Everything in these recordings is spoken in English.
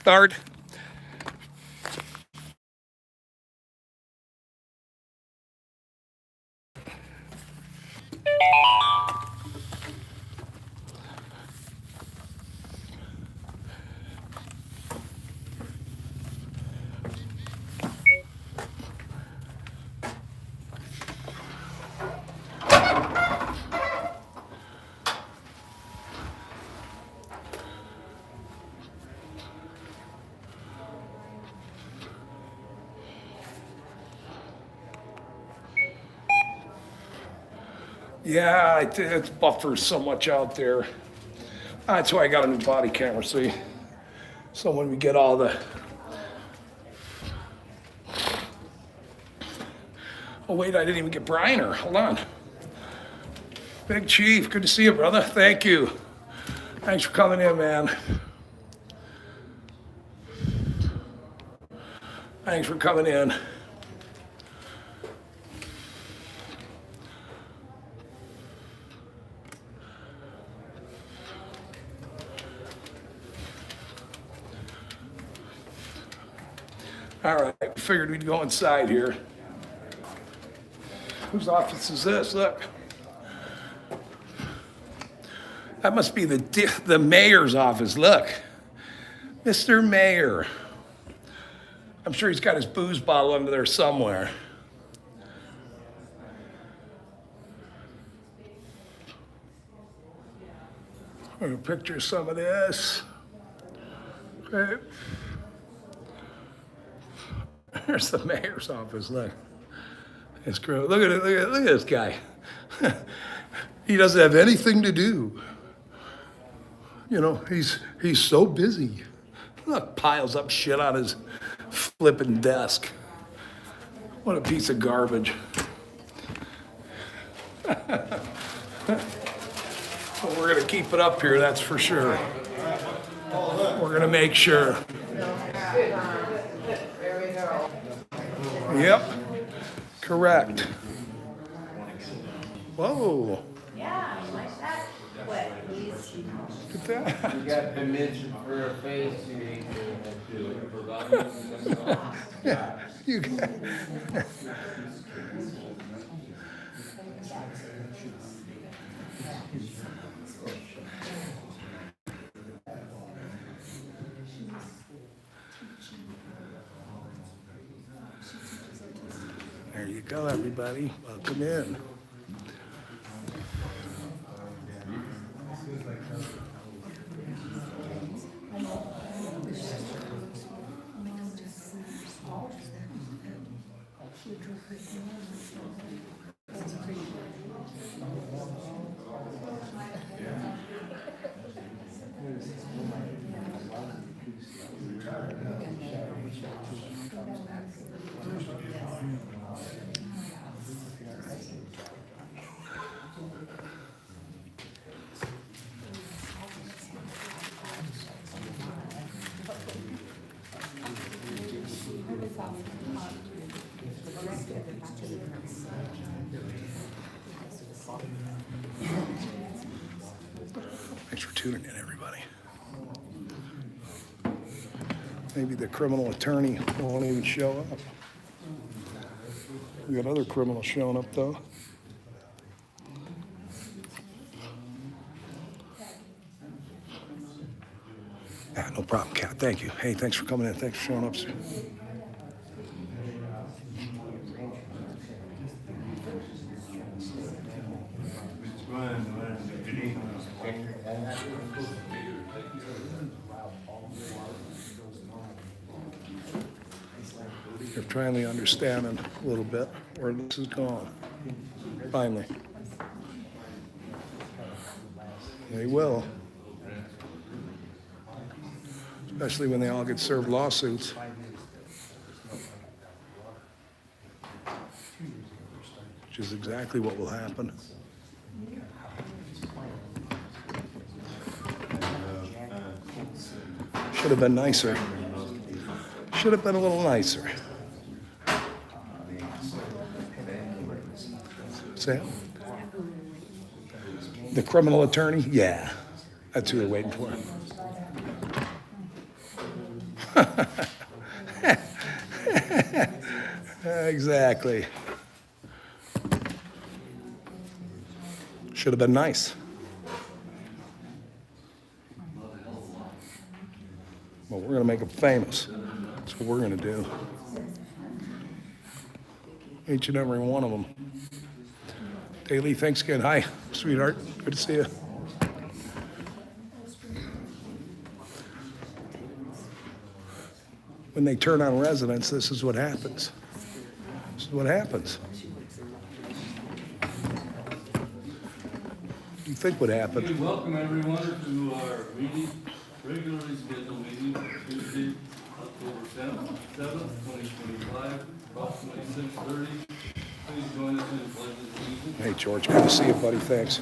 start. Yeah, it's buffers so much out there. That's why I got a new body camera, see? So when we get all the... Oh, wait, I didn't even get Briner. Hold on. Big Chief, good to see you, brother. Thank you. Thanks for coming in, man. Thanks for coming in. All right, we figured we'd go inside here. Whose office is this? Look. That must be the mayor's office. Look. Mr. Mayor. I'm sure he's got his booze bottle under there somewhere. I'm going to picture some of this. Okay. There's the mayor's office. Look. It's gross. Look at it. Look at this guy. He doesn't have anything to do. You know, he's so busy. Look, piles up shit on his flipping desk. What a piece of garbage. But we're gonna keep it up here, that's for sure. We're gonna make sure. Yep, correct. Whoa. Yeah, like that. What? Look at that. You got permission for a face, you need to do it. Yeah, you got. There you go, everybody. Welcome in. Thanks for tuning in, everybody. Maybe the criminal attorney won't even show up. We got other criminals showing up, though. Yeah, no problem, Kat. Thank you. Hey, thanks for coming in. Thanks for showing up, sir. They're finally understanding a little bit where this is going. Finally. They will. Especially when they all get served lawsuits. Which is exactly what will happen. Should have been nicer. Should have been a little nicer. Sam? The criminal attorney? Yeah. That's who they're waiting for. Exactly. Should have been nice. Well, we're gonna make them famous. That's what we're gonna do. Each and every one of them. Daly, thanks again. Hi, sweetheart. Good to see you. When they turn on residents, this is what happens. This is what happens. What do you think would happen? Okay, welcome everyone to our meeting, regularly scheduled meeting for Tuesday, October 7th, 2025, approximately 6:30. Please join us in the pledge of allegiance. Hey, George, good to see you, buddy. Thanks.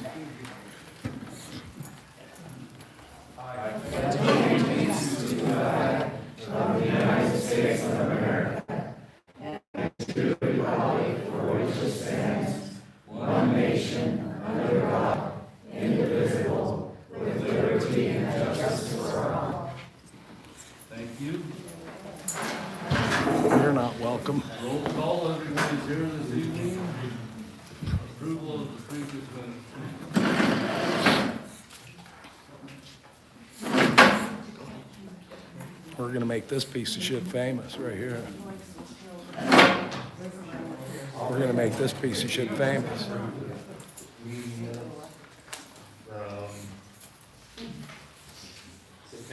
Thank you. You're not welcome. Roll call, everyone is here this evening. Approval of the previous minutes. We're gonna make this piece of shit famous right here. We're gonna make this piece of shit famous.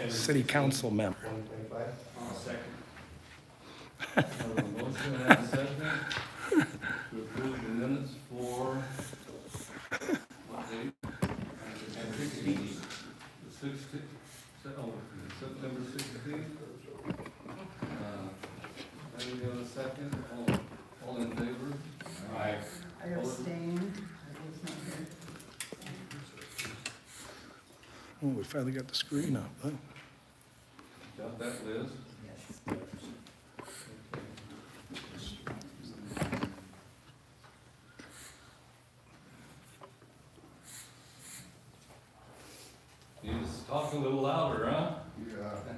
City council member. I have a motion and a second to approve the minutes for what date? The 16th, September 16th. Anybody got a second? All in favor? Aye. I abstain. I was not here. Oh, we finally got the screen up, huh? Got that, Liz? You just talk a little louder, huh?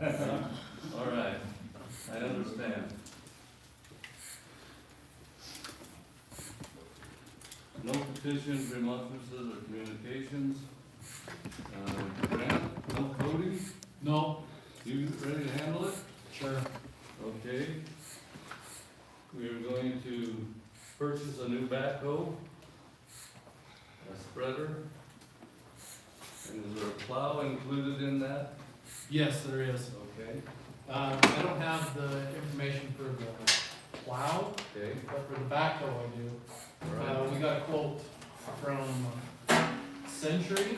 Yeah. All right, I understand. No petitions, remonstrances, or communications. Grant, no coding? No. You ready to handle it? Sure. Okay. We are going to purchase a new backhoe, a spreader. And is there a plow included in that? Yes, there is. Okay. I don't have the information for the plow, Okay. but for the backhoe I do. All right. We got a quote from Century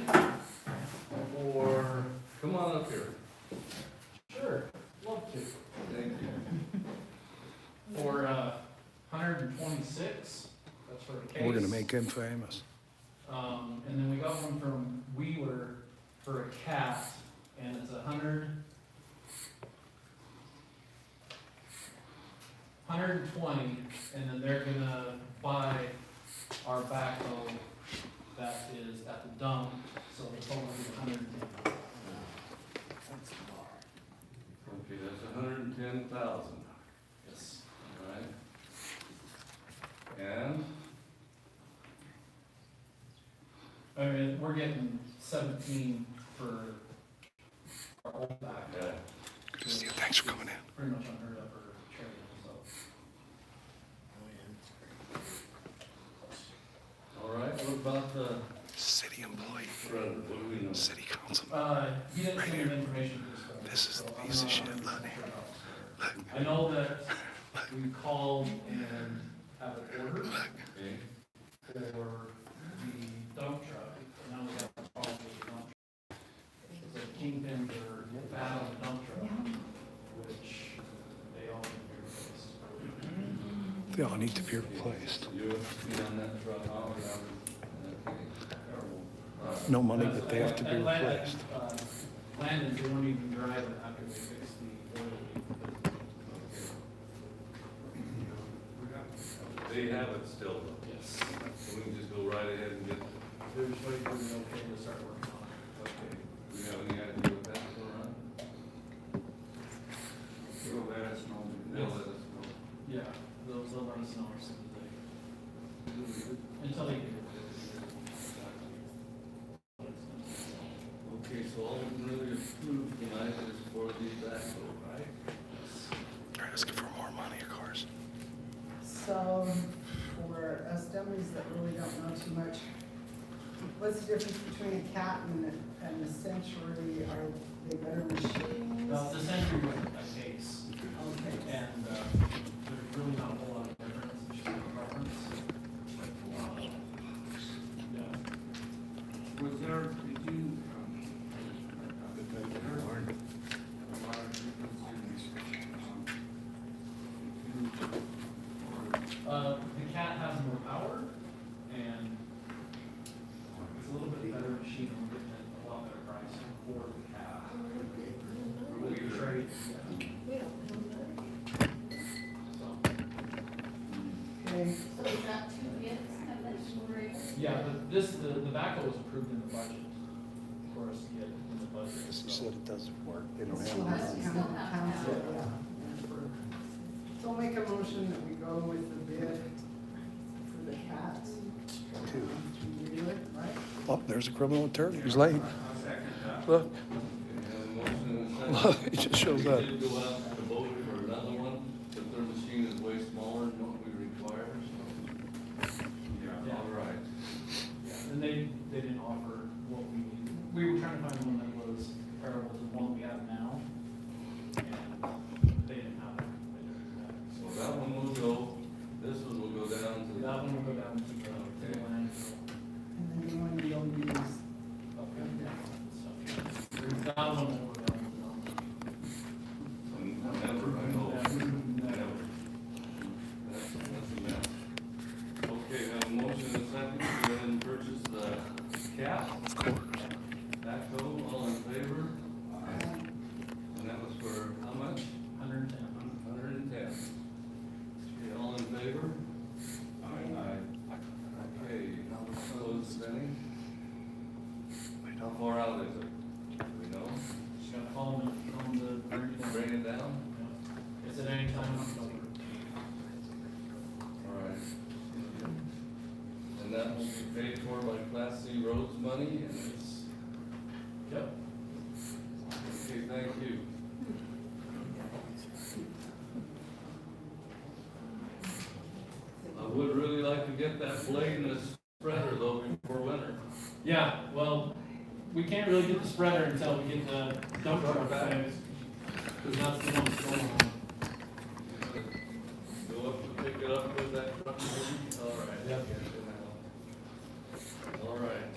for, Come on up here. sure, love to, Thank you. for 126, that's for a case. We're gonna make him famous. And then we got one from Wheeler for a cat, and it's 120, and then they're gonna buy our backhoe that is at the dump, so the total is 110. Okay, that's 110,000. Yes. All right. And, I mean, we're getting 17 for our old backhoe. okay. Good to see you. Thanks for coming in. Pretty much unheard of for trade, so. All right, what about the City employee, spreader? What do we know? city council. He didn't send me the information for this. This is so the I'm piece of not shit, 100% look. sure how it's I know that we called and have it ordered Okay. for the dump truck, and now we have a problem with the dump truck. So the kingpins are bad on the dump truck, which they all need to be replaced. They all need to be replaced. You be on that truck, I'll be on it. Okay. No money, but they have to be At replaced. Landon, they won't even drive it after they fix the oil leak. They have it still, though. Yes. So we can just go right ahead and get, They're just waiting for the okay to start working on it. okay, we have any idea what that's gonna run? us know so that until they get it. Okay, so all we can really approve tonight is for the backhoe, right? They're asking for more money, of course. So, for us dummies that really don't know too much, what's the difference between a cat and the Century? Are they better machines? The Century was a case, Okay. and there's really not a whole lot of difference, it's just a preference. Yeah. Was there, did you, The cat has more power, and it's a little bit better machine, and we're getting a lot better price for the cat. With the trade, yeah. So, Okay. So is that two bids of that storage? yeah, but this, the backhoe was approved in the budget for us to get in the budget. He so. said it doesn't work. They don't Still have has to it. come to council, yeah. So I'll make a motion that we go with the bid for the cats. Two. You do it, right? Oh, there's a criminal attorney. He's late. I'll second that. Look, We have a motion and a look, second. he just shows up. We did go out to vote for another one, but their machine is way smaller than what we require, so. Yeah. All right. Yeah, and they didn't offer what we needed. We were trying to find one that was comparable to the one we have now, and they didn't have it. They didn't have it. So that one will go, this one will go down to. So that one will go down to the landfill. And then the one you'll use. Okay. So, that one will go down to Never, I know. the. Never. That's a mess. Okay, have a motion and a second to go ahead and purchase the cat. Of course. Backhoe, all in favor? And that was for how much? 110. 110. Okay, all in favor? Aye. Okay, now let's close spending. How far out is it? Do we know? Just gotta call them and tell them to bring it down. Bring it down? Yeah. It's at any time in October. All right. And that will be paid for by Class C roads money, and it's, Yep. okay, thank you. I would really like to get that blade and the spreader though before winter. Yeah, well, we can't really get the spreader until we get the dump truck fixed, because that's the one that's going on. Go up and pick it up with that truck, maybe? All right. Yep. All right.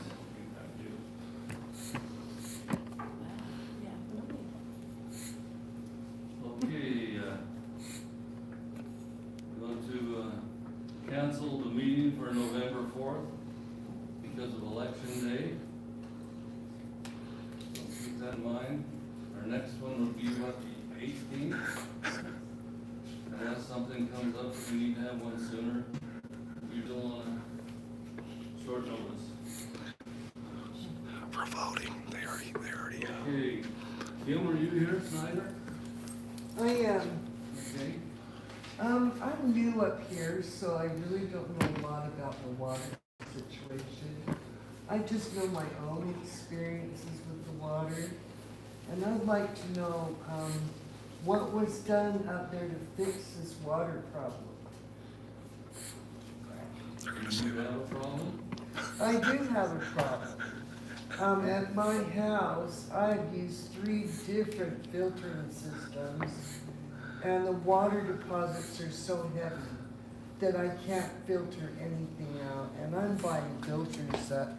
Okay, we want to cancel the meeting for November 4th because of election day. So keep that in mind. Our next one would be what, the 18th? Unless something comes up, we need to have one sooner. We don't want to short notice. For voting. They already. Okay, Kim, are you here, Snyder? I am. Okay. I'm new up here, so I really don't know a lot about the water situation. I just know my own experiences with the water. And I'd like to know, what was done up there to fix this water problem? They're gonna Do say you that. have a problem? I do have a problem. At my house, I've used 3 different filtering systems, and the water deposits are so heavy that I can't filter anything out. And I'm buying filters that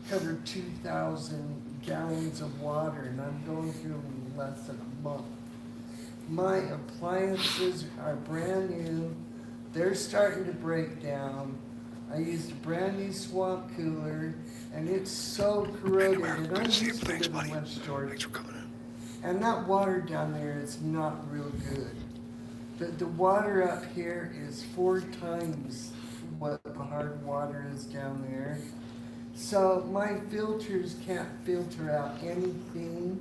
cover 2,000 gallons of water, and I'm going through them in less than a month. My appliances are brand new. They're starting to break down. I used a brand new swamp cooler, and it's so corroded, and I'm Good to see you. used to Thanks, live in buddy. West Georgia. Thanks for coming in. And that water down there is not real good. The water up here is 4 times what the hard water is down there. So my filters can't filter out anything.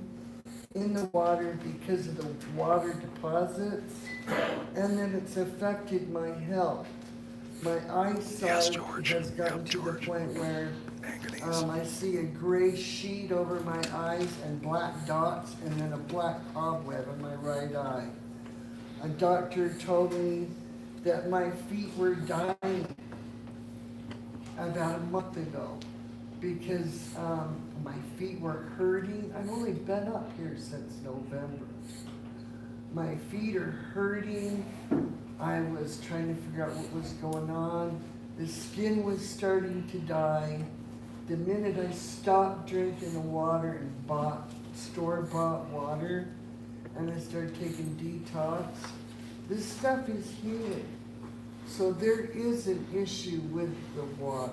in the water because of the water deposits, and then it's affected my health. My eyesight has gotten to the point where I see a gray sheet over my eyes and black dots and then a black cobweb in my right eye. A doctor told me that my feet were dying about a month ago because my feet were hurting. I've only been up here since November. My feet are hurting. I was trying to figure out what was going on. The skin was starting to die. The minute I stopped drinking the water and bought store-bought water, and I started taking detox, this stuff is healing. So there is an issue with the water.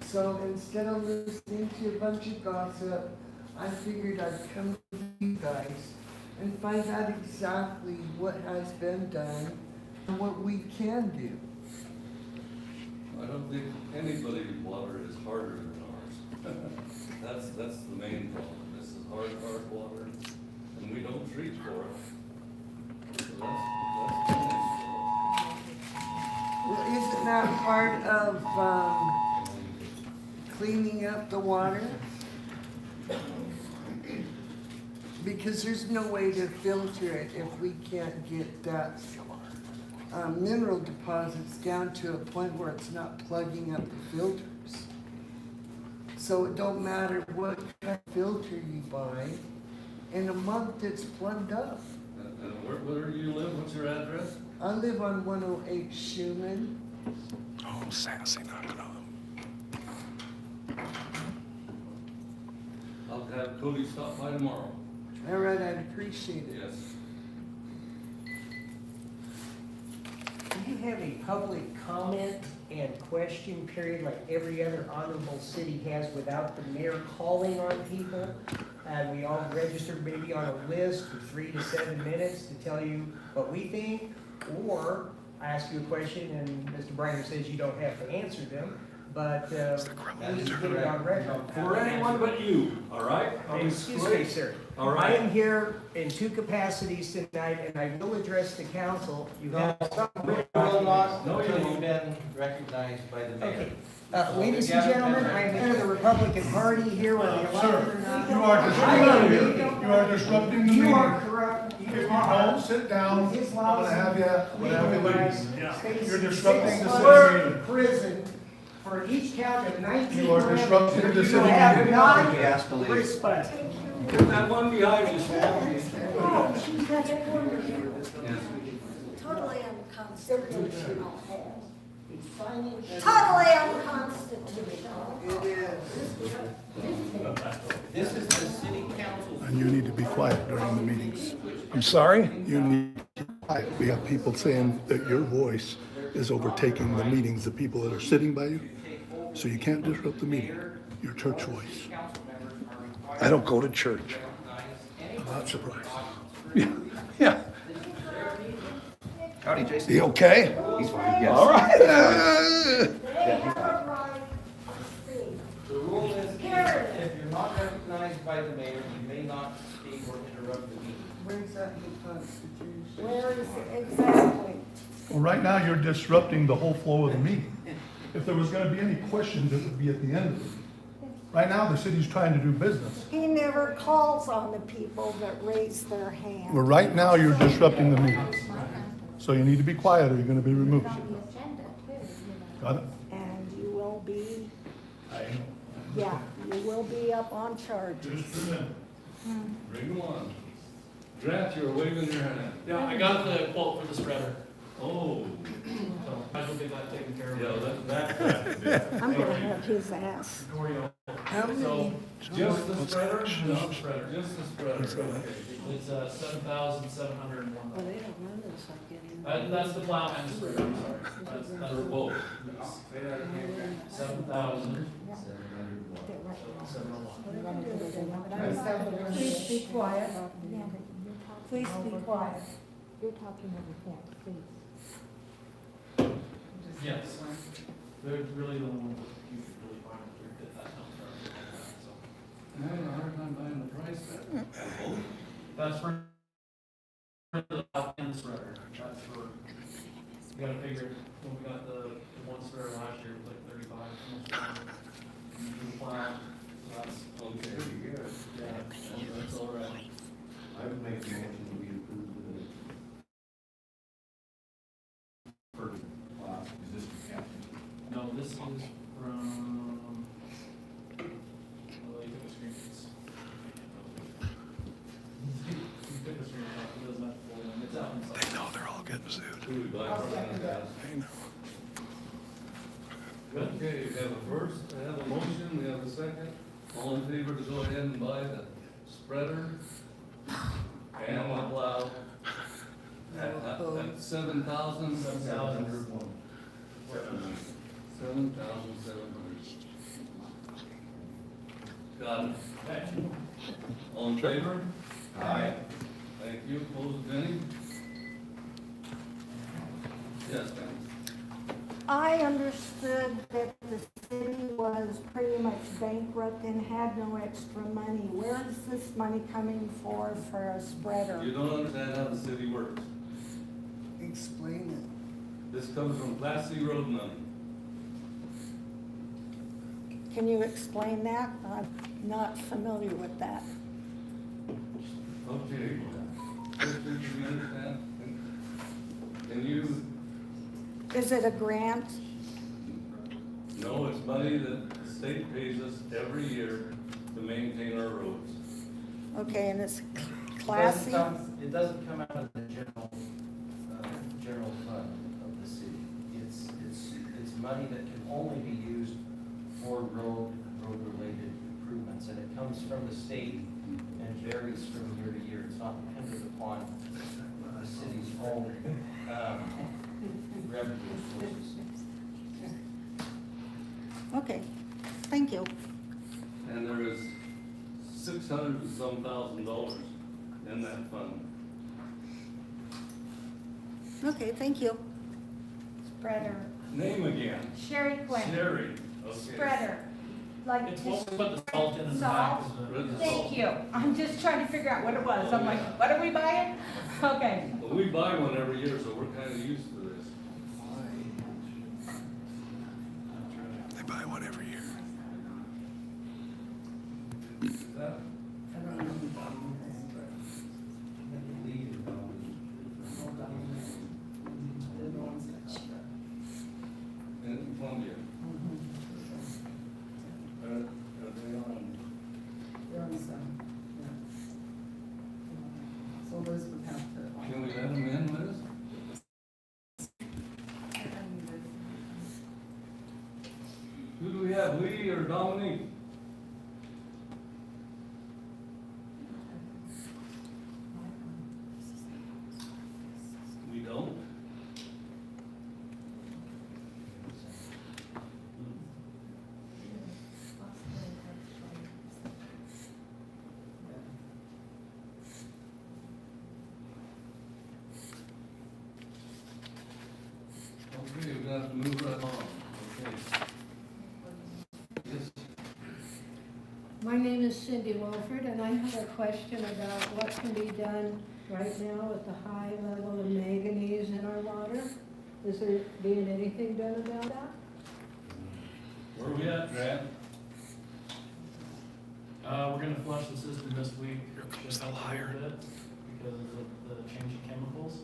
So instead of listening to a bunch of gossip, I figured I'd come to you guys and find out exactly what has been done and what we can do. I don't think anybody's water is harder than ours. That's the main problem. This is hard water, and we don't treat for it. So that's the issue. Well, isn't that part of cleaning up the water? Because there's no way to filter it if we can't get that mineral deposits down to a point where it's not plugging up the filters. So it don't matter what kind of filter you buy, in a month it's plugged up. And where do you live? What's your address? I live on 108 Schumann. Oh, sassy, knock it off. I'll have Cody stop by tomorrow. All right, I'd appreciate it. Yes. Do you have a public comment and question period like every other honorable city has without the mayor calling on people? And we all register maybe on a list for 3 to 7 minutes to tell you what we think? Or I ask you a question and Mr. Briner says you don't have to answer them, but we just put it on record. For anyone but you, all right? Excuse me, sir. All right. I am here in 2 capacities tonight, and I will address the council. You have some written Will not, No, you until won't. you've been recognized by the mayor. Okay. Ladies and gentlemen, I am for the Republican Party here, whether you like it or not. You are disrupting, you are disrupting the You meeting. are corrupt. If you don't sit down, I'm gonna have you leave. You're disrupting the city meeting. Prison for each count of 19. You are disrupting the You city have meeting. not respect. That one behind you, Sam. Totally unconstitutional. Totally unconstitutional. It is. This is the city council. And you need to be quiet during the meetings. I'm sorry? You need to be quiet. We have people saying that your voice is overtaking the meetings, the people that are sitting by you. So you can't disrupt the meeting, your church voice. I don't go to church. I'm not surprised. Yeah, yeah. Howdy, Jason. You okay? He's fine, yes. All right. They have a right to speak. The rule is, if you're not recognized by the mayor, you may not speak or interrupt the meeting. Where's that in the Constitution? Where is it exactly? Well, right now, you're disrupting the whole flow of the meeting. If there was gonna be any questions, it would be at the end of it. Right now, the city's trying to do business. He never calls on the people that raise their hand. Well, right now, you're disrupting the meeting. So you need to be quiet or you're gonna be removed. Got it? And you will be, yeah, you will be up on charges. Just a minute. Bring them on. Grant, you're waving your hand. Yeah, I got the quote for the spreader, Oh, so I will get that taken care of. yeah, that. I'm gonna have his ass. Goreo. How many? So, Just the spreader? just the spreader. Just the spreader, okay. It's $7,701. Well, they don't run this like any. That's the plowman spreader, I'm sorry. That's the quote. Say that again. 7,000. Please be quiet. Please be quiet. You're talking over that, please. Yes. They're really the one that you could really find if you did that number. I had a hard time buying the price back. That's for the in spreader, that's for, you gotta figure, when we got the one spreader last year, it was like 35, almost 40. And you do plow, so that's, Okay, yeah, that's all right. I would make a motion that we approve the first class existing captain. no, this is from, oh, you took a screen, you took a screen, it doesn't have to pull in, it's out inside. They know they're all getting sued. Who we buy I'll from second that. They know. Okay, we have a first, I have a motion, we have a second. All in favor to go ahead and buy the spreader and the plow at $7,700. 7,700. Got it. Okay. All in favor? Aye. Thank you, opposed, any? Yes, ma'am. I understood that the city was pretty much bankrupt and had no extra money. Where is this money coming for a spreader? You don't understand how the city works. Explain This comes from Class C road money. Can you explain that? I'm not familiar with that. Okay. Do you understand? Can you, Is it a grant? no, it's money that the state pays us every year to maintain our roads. Okay, and it's It classy? It doesn't come out of the general fund of the city. It's money that can only be used for road-related improvements, and it comes from the state and varies from year to year. It's not dependent upon the city's own, revenue sources. Okay, thank you. And there is $600 and some thousand in that fund. Okay, thank you. Spreader. Name again? Sherry Quinn. Sherry. Okay. Spreader. Like It's to what we put the salt in the back salt. of the. Red salt. Thank you. I'm just trying to figure out what it was. I'm like, what are we buying? Okay. Well, we buy one every year, so we're kind of used to this. They buy one every year. That- I don't know who that one is. They're the ones that got that. In Columbia. Are they on? They're on some, yeah. So Elizabeth has to. Can we let them in with us? Who do we have, Lee or Dominique? We don't? Okay, we're gonna have to move right on, okay. Yes, My name is Cindy Wilford, and I have a question about what can be done right now with the high level of manganese in our water. Is there being anything done about that? where are we at, Grant? We're gonna flush the system this week. Here comes just the a little liar. bit Because of the changing chemicals.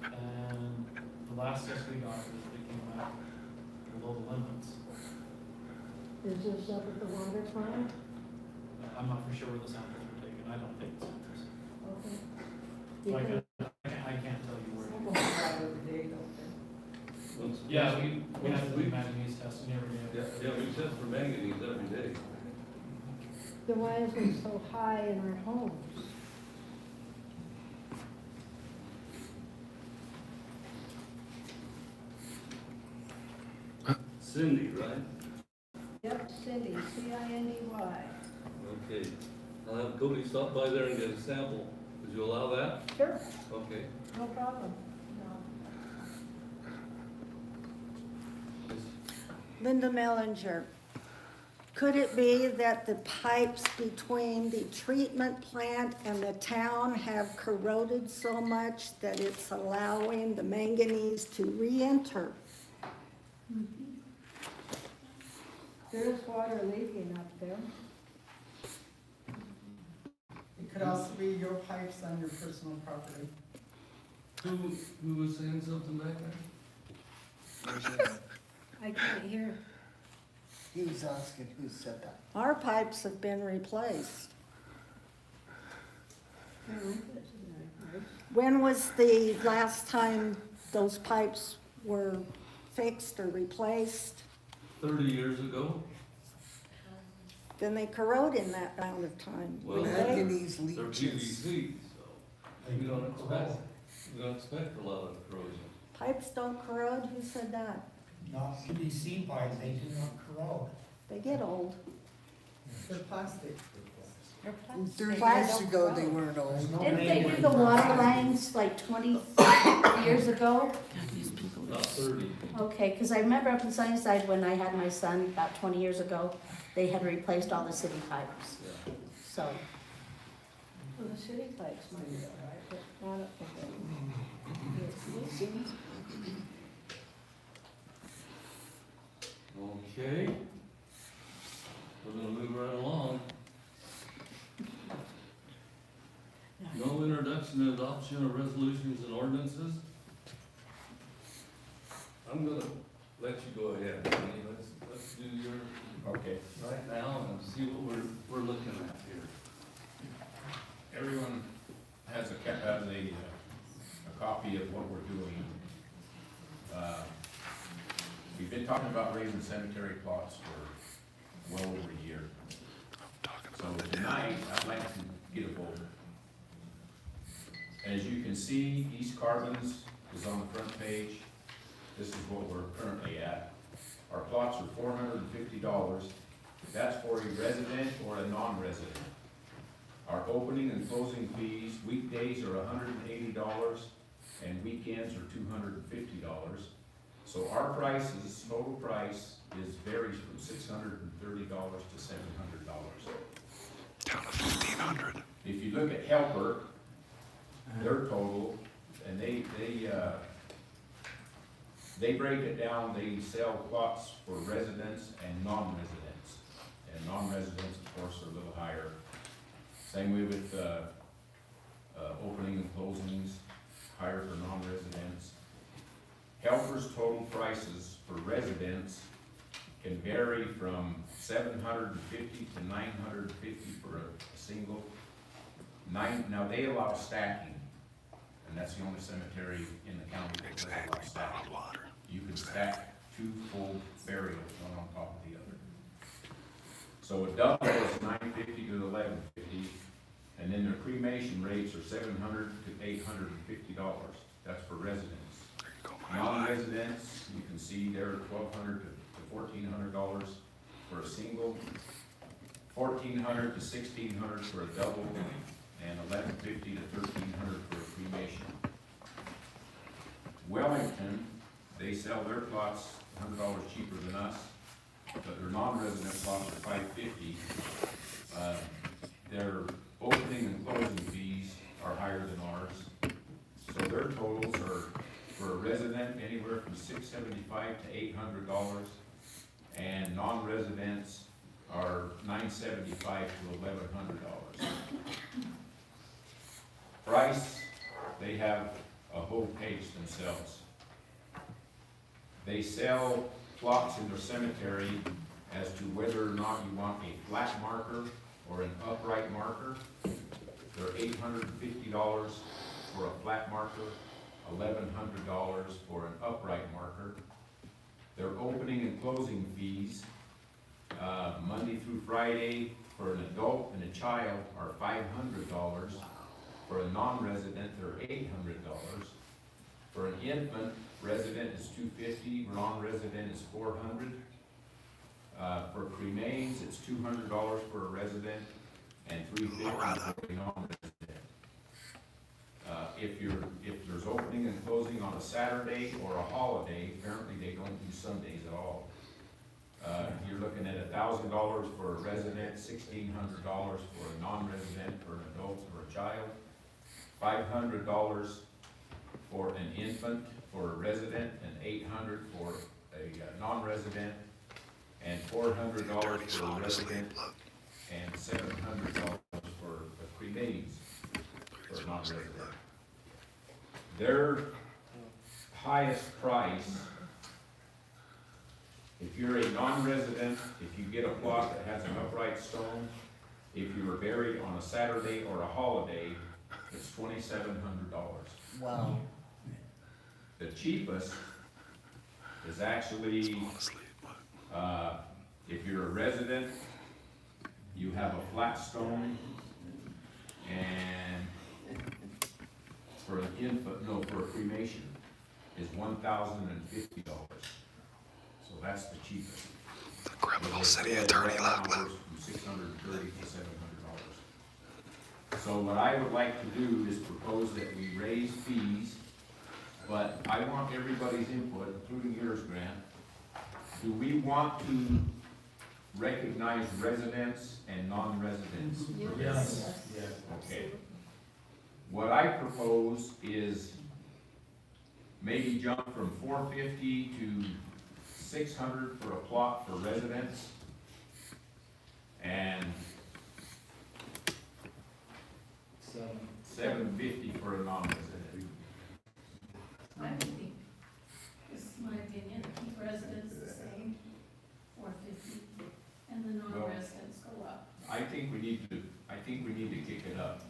And the last test we got, they came back below the limits. Is this up at the water plant? I'm not for sure where the samples were taken, I don't take samples. Okay. So I Because can't tell you where. We'll go by every day, don't they? Yeah, we have to do manganese testing every day. Yeah, we test for manganese every day. then why is it so high in our homes? Cindy, right? Yep, Cindy, C-I-N-E-Y. Okay. I'll have Cody stop by there and get a sample. Would you allow that? Sure, Okay. no problem. Linda Mellinger. Could it be that the pipes between the treatment plant and the town have corroded so much that it's allowing the manganese to re-enter? There's water leaking up there. It could also be your pipes on your personal property. Who was saying something back there? I can't hear. He was asking who said that. Our pipes have been replaced. When was the last time those pipes were fixed or replaced? 30 years ago? Then they corrode in that amount of time. Well, Manganese They're leaches. PVC, so we don't expect a lot of corrosion. Pipes don't corrode, who said that? Not PVC pipes, they do not corrode. They get old. They're plastic. 30 years Plastic. ago, they weren't old. There's no Didn't they name do the on it. water lines like 20 years ago? About 30. Okay, because I remember up in Sunnyside when I had my son about 20 years ago, they had replaced all the city pipes. Yeah. So, Well, the city pipes might be all right, but not up there. It's leaking. Okay. We're gonna move right along. No introduction and adoption of resolutions and ordinances. I'm gonna let you go ahead, Danny. Let's do your, Okay. right now and see what we're looking at here. Everyone has a copy of what we're doing. We've been talking about raising cemetery plots for well over a year. So tonight, I'd like to get a vote. As you can see, East Carbons is on the front page. This is what we're currently at. Our plots are $450. That's for a resident or a non-resident. Our opening and closing fees, weekdays are $180 and weekends are $250. So our prices, total price varies from $630 to $700. Down to 1,500. If you look at Helper, their total, and they break it down, they sell plots for residents and non-residents. And non-residents, of course, are a little higher. Same way with, opening and closings, higher for non-residents. Helper's total prices for residents can vary from $750 to $950 for a single. Now they allow stacking, and that's the only cemetery in the county that does allow stacking. You can stack 2 full burials, one on top of the other. So a double is $950 to $1,150, and then their cremation rates are $700 to $850. That's for residents. Non-residents, you can see they're $1,200 to $1,400 for a single, $1,400 to $1,600 for a double, and $1,150 to $1,300 for a cremation. Wellington, they sell their plots $100 cheaper than us, but their non-resident plots are $550. Their opening and closing fees are higher than ours. So their totals are, for a resident, anywhere from $675 to $800, and non-residents are $975 to $1,100. Price, they have a whole page themselves. They sell plots in their cemetery as to whether or not you want a flat marker or an upright marker. They're $850 for a flat marker, $1,100 for an upright marker. Their opening and closing fees, Monday through Friday for an adult and a child are $500. For a non-resident, they're $800. For an infant, resident is $250, non-resident is $400. For cremains, it's $200 for a resident and $350 for a non-resident. If there's opening and closing on a Saturday or a holiday, apparently they don't do Sundays at all. You're looking at $1,000 for a resident, $1,600 for a non-resident, for an adult or a child, $500 for an infant, for a resident, and $800 for a non-resident, and $400 for a resident, and $700 for the cremains for a non-resident. Their highest price, if you're a non-resident, if you get a plot that has an upright stone, if you were buried on a Saturday or a holiday, it's $2,700. Wow. The cheapest is actually, if you're a resident, you have a flat stone, and for an infant, no, for a cremation, is $1,050. So that's the cheapest. The criminal city attorney locked From $630 to $700. So what I would like to do is propose that we raise fees, but I want everybody's input, including yours, Grant. Do we want to recognize residents and non-residents? Yes. Okay. What I propose is maybe jump from $450 to $600 for a plot for residents, and $750 for a non-resident. I would think, this is my opinion, keep residents the same, $450, and the non-residents go up. I think we need to kick it up,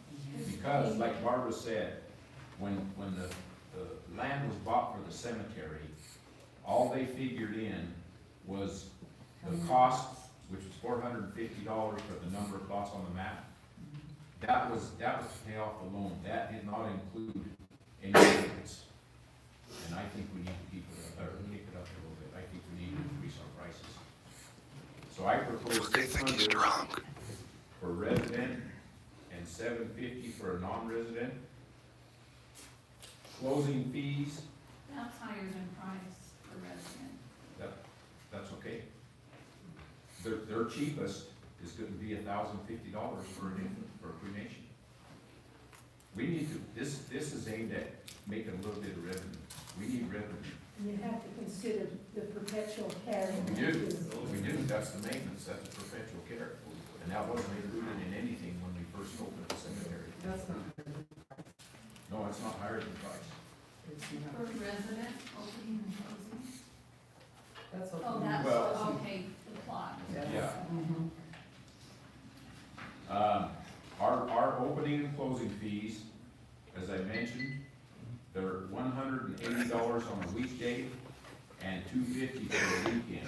because like Barbara said, when the land was bought for the cemetery, all they figured in was the cost, which was $450 for the number of plots on the map. That was to pay off the loan. That did not include any maintenance. And I think we need to kick it up a little bit. I think we need to increase our prices. So I propose $600 for resident and $750 for a non-resident. Closing fees, That's higher than price for resident. that's okay. Their cheapest is gonna be $1,050 for an infant, for a cremation. We need to, this is aimed at making a little bit of revenue. We need revenue. And you have to consider the perpetual care. We do, that's the maintenance, that's the perpetual care. And that wasn't included in anything when we first opened the cemetery. That's not, No, it's not higher than price. it's For not, resident, opening and closing. that's okay. Oh, that's, Well- okay, the plot. Yeah. Mhm. Our opening and closing fees, as I mentioned, they're $180 on a weekday and $250 for a weekend.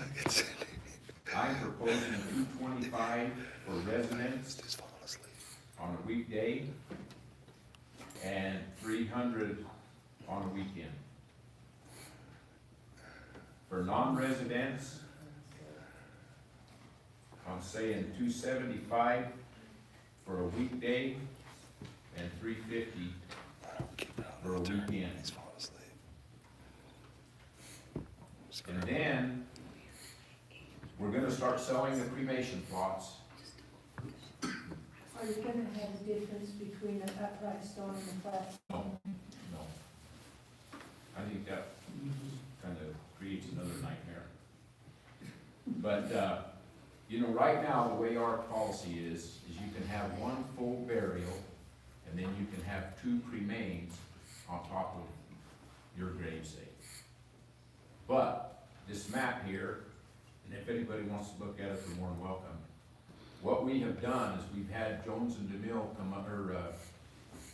I'm proposing $225 for residents on a weekday and $300 on a weekend. For non-residents, I'm saying $275 for a weekday and $350 for a weekend. And then, we're gonna start selling the cremation plots. Are you gonna have a difference between an upright stone and a flat stone? No. I think that kind of creates another nightmare. But, you know, right now, the way our policy is you can have one full burial, and then you can have 2 cremains on top of your gravesite. But, this map here, and if anybody wants to look at it, they're more than welcome. What we have done is we've had Jones and DeMille come up,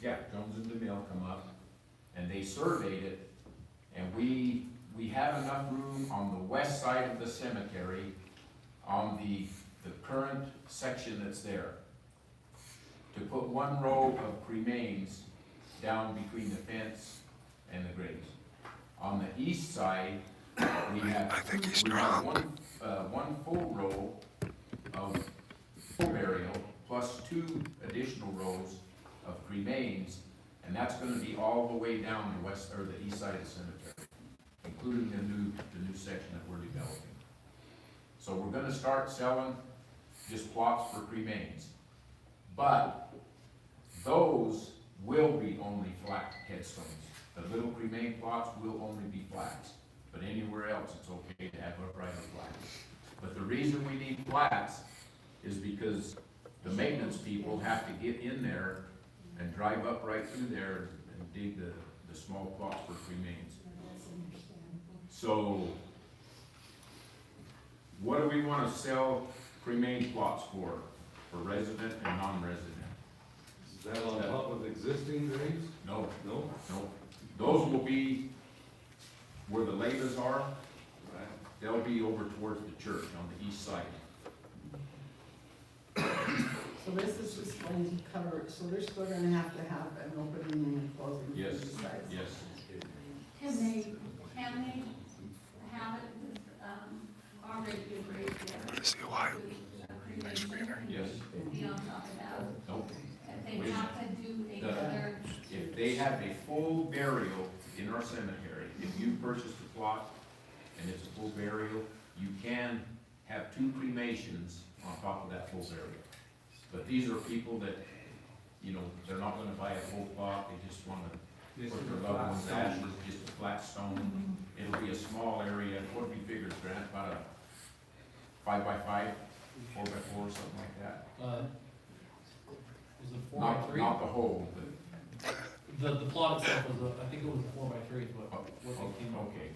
Jones and DeMille come up, and they surveyed it, and we have enough room on the west side of the cemetery, on the current section that's there, to put 1 row of cremains down between the fence and the graves. On the east side, we have, one full row of full burial, plus 2 additional rows of cremains, and that's gonna be all the way down the west, or the east side of the cemetery, including the new section that we're developing. So we're gonna start selling just plots for cremains. But those will be only flat headstones. The little cremain plots will only be flats, but anywhere else it's okay to have upright or flats. But the reason we need flats is because the maintenance people have to get in there and drive up right through there and dig the small plots for cremains. So, what do we wanna sell cremain plots for resident and non-resident? Is that on top of existing graves? No, No? no, those will be where the laylas are, Right. they'll be over towards the church on the east side. So this is just going to cover, so they're still gonna have to have an opening and closing. for Yes, these sites. yes. Can they have it with, already a graveyard? See why? Cremation, Yes, be on top of that? nope. If they have to do another, If they have a full burial in our cemetery, if you purchase the plot and it's a full burial, you can have 2 cremations on top of that full burial. But these are people that, you know, they're not gonna buy a full plot, they just wanna put their loved one's ashes, just a flat stone. It'll be a small area, what do we figure, Grant, about a 5x5, 4x4, something like that? Was it 4x3? Not the whole, but, The plot itself was, I think it was a 4x3 is what they came up with. okay,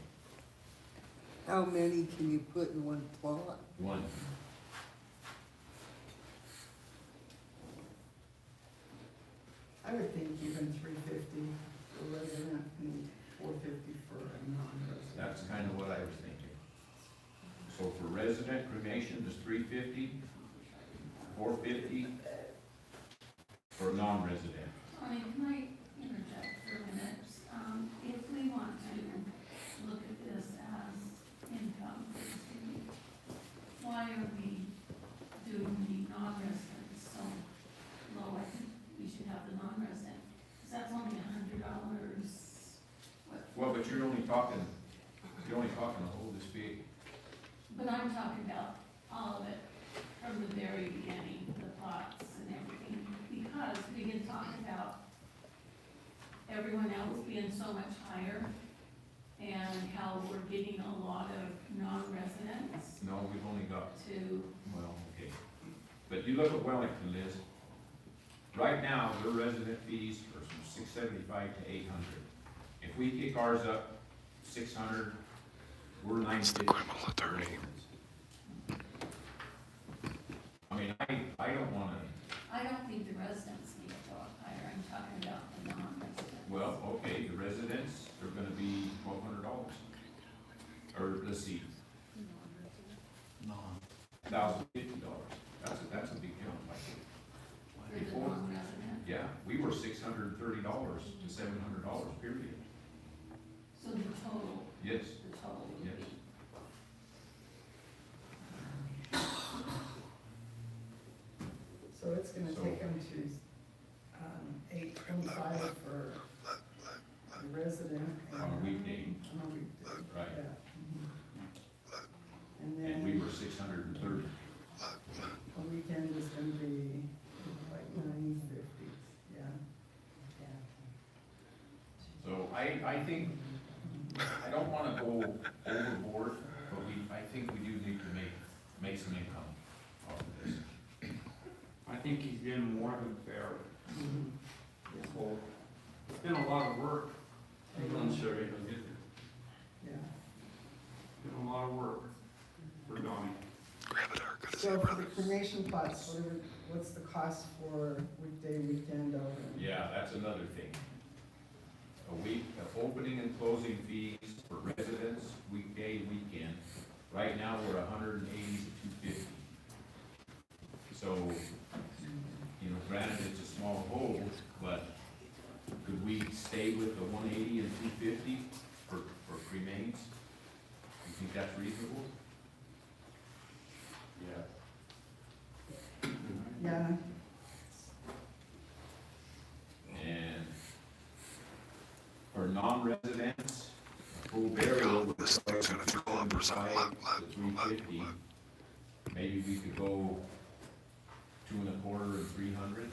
How many can you put in one plot? one. I would think even $350 for resident and $450 for a non-resident. That's kind of what I was thinking. So for resident cremation, there's $350, $450 for non-resident. Tony, can I interject for a minute? If we want to look at this as income for the city, why are we doing the non-resident so low? I think we should have the non-resident, because that's only $100. Well, but you're only talking a hole this big. But I'm talking about all of it from the very beginning, the plots and everything, because we had talked about everyone else being so much higher and how we're getting a lot of non-residents No, we've only got, to, well, okay. But you look at Wellington, Liz. Right now, their resident fees are from $675 to $800. If we kick ours up $600, we're $950. criminal attorney. I mean, I don't wanna, I don't think the residents need to go up higher, I'm talking about the non-residents. well, okay, the residents are gonna be $1,200. Or, let's see, $1,050. That's a big jump, I think. For the Before, non-resident, yeah, we were $630 to $700, period. so the total, Yes, the total would Yes. be. So it's gonna take them to, $825 for the resident. on a weekday, On a weekday, right, yeah. And and we then were $630. a weekend is gonna be like $950, yeah. So I think, I don't wanna go overboard, but I think we do need to make some income off of this. I think he's been more than fair. So, it's been a lot of work, I'm sure you'll get it. Yeah. been a lot of work for Donnie. So for the cremation plots, what's the cost for weekday, weekend, or? Yeah, that's another thing. A week, opening and closing fees for residents, weekday, weekend. Right now, we're $180 to $250. So, you know, granted, it's a small hole, but could we stay with the 180 and 250 for cremains? You think that's reasonable? Yeah. Yeah, And for non-residents, a full burial would require $350 maybe we could go 2.25 and 300.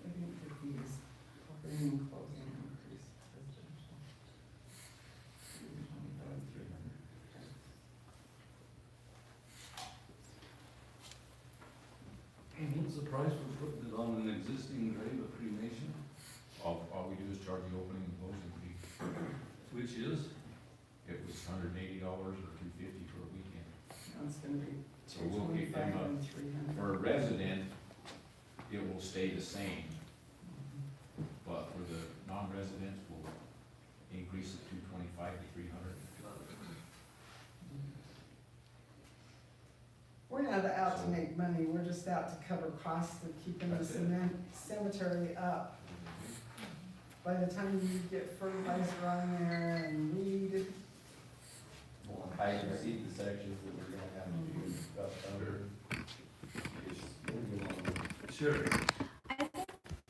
What do you think of these? Opening and closing increase residential. 225, 300. What's the price for putting it on an existing grave of cremation, All we do is charge the opening and closing fee. which is? It was $180 or $250 for a weekend. Now it's gonna be So we'll kick 225 them up. and 300. For a resident, it will stay the same, but for the non-residents, we'll increase it 225 to 300. We're not out to make money, we're just out to cover costs of keeping the That's it. cemetery up. By the time you get fertilizer on there and weed, I can see the sections that we're gonna have to do stuff under. Sure. I think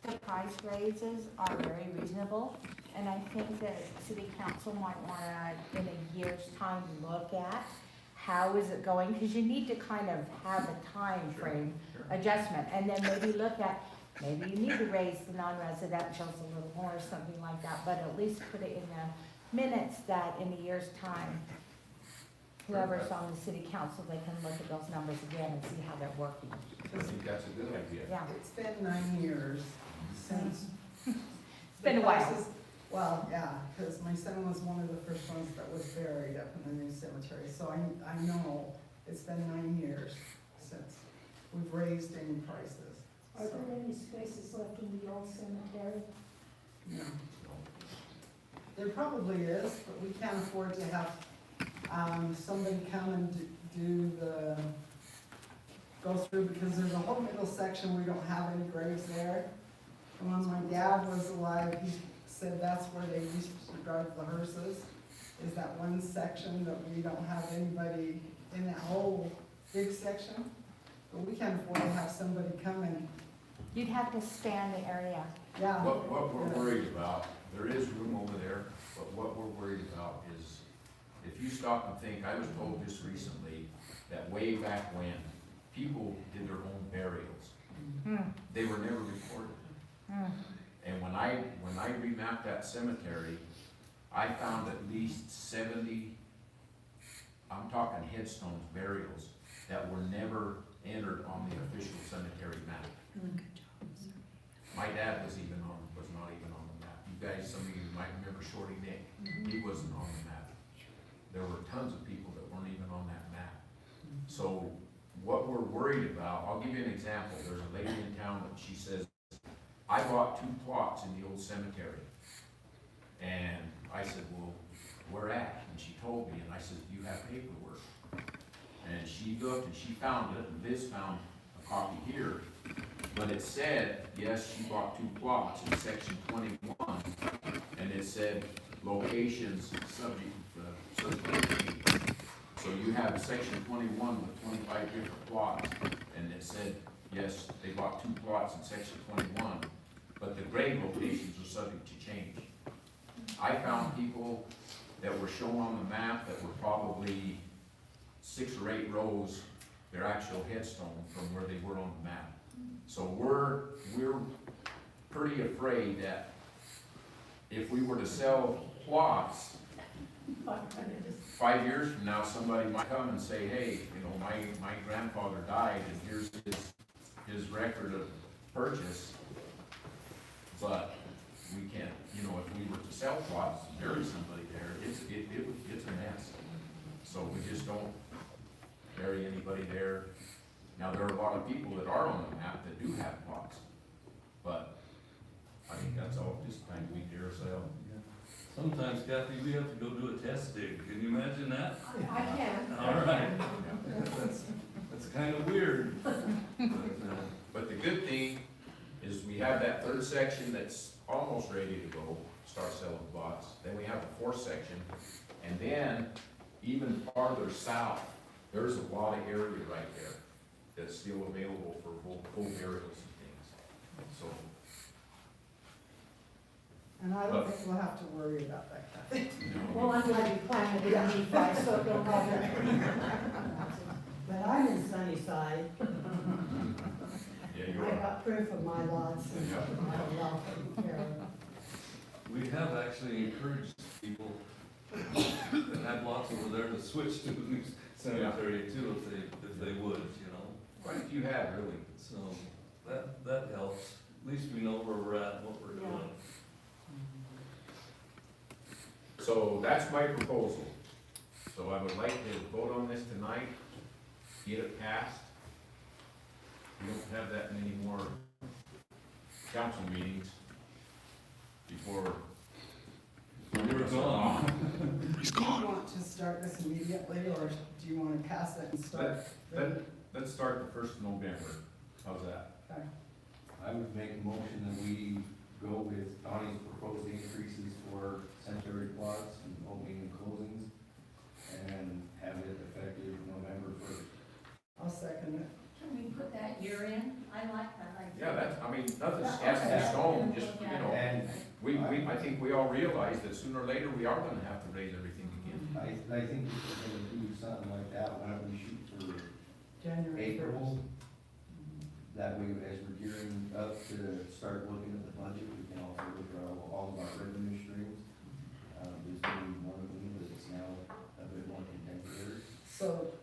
the price raises are very reasonable, and I think that city council might wanna, in a year's time, look at how is it going, because you need to kind of have a time frame adjustment, and then maybe look at, maybe you need to raise the non-residential's a little more, or something like that, but at least put it in the minutes that in a year's time, whoever's on the city council, they can look at those numbers again and see how they're working. I think that's a good idea. Yeah, it's been 9 years since. it's been a while. Well, yeah, because my son was one of the first ones that was buried up in the new cemetery, so I know it's been 9 years since we've raised any prices. Are there any spaces left in the old cemetery? No. There probably is, but we can't afford to have, somebody come and go through, because there's a whole middle section, we don't have any graves there. And when my dad was alive, he said that's where they used to drive the hearses, is that one section that we don't have anybody in that whole big section. But we can't afford to have somebody come and, You'd have to span the area. yeah. What we're worried about, there is room over there, but what we're worried about is, if you stop and think, I was told just recently that way back when, people did their own burials. They were never recorded. And when I remapped that cemetery, I found at least 70, I'm talking headstones, burials, that were never entered on the official cemetery map. My dad was not even on the map. You guys, some of you might remember Shorty Nick, he wasn't on the map. There were tons of people that weren't even on that map. So what we're worried about, I'll give you an example. There's a lady in town that she says, I bought 2 plots in the old cemetery. And I said, well, where at? And she told me, and I said, do you have paperwork? And she looked and she found it, and Liz found a copy here. But it said, yes, she bought 2 plots in section 21, and it said locations subject to certification. So you have section 21 with 25 different plots, and it said, yes, they bought 2 plots in section 21, but the grave locations are subject to change. I found people that were shown on the map that were probably 6 or 8 rows, their actual headstone from where they were on the map. So we're pretty afraid that if we were to sell plots, 5 years from now, somebody might come and say, hey, you know, my grandfather died and here's his record of purchase. But we can't, you know, if we were to sell plots, bury somebody there, it's a mess. So we just don't bury anybody there. Now, there are a lot of people that are on the map that do have plots, but I think that's all just kind of we dare ourselves. Sometimes, Kathy, we have to go do a test dig. Can you imagine that? I can. All right. That's kind of weird. But the good thing is we have that 3rd section that's almost ready to go, start selling plots. Then we have the 4th section, and then even farther south, there's a lot of area right there that's still available for full burials and things, so. And I don't think we'll have to worry about that, Kathy. Well, I'm glad you planted it on Nephi, so it don't bother. But I'm in Sunnyside. Yeah, I you're right. got proof of my lots and I'm well taken care of. We have actually encouraged people that have lots over there to switch to the new cemetery too, if they would, you know. Quite a few have, really. So that helps. At least we know where we're at and what we're Yeah. doing. So that's my proposal. So I would like to vote on this tonight, get it passed. We don't have that many more council meetings before. You're gone. He's Do you gone. want to start this immediately, or do you want to pass it and start? Let's start the 1st of November. How's that? Okay. I would make a motion that we go with Donnie's proposed increases for cemetery plots and opening and closings, and have it effective November 1st. I'll second it. Can we put that year in? I like that idea. Yeah, nothing's cast in stone, just, you know, And I think we all realize that sooner or later we are gonna have to raise everything again. I think if we're gonna do something like that, why don't we shoot for January April? 1st. That way, as we're gearing up to start looking at the budget, we can also look at all of our revenue streams. There's been one of them that's now a bit more contemporary. So,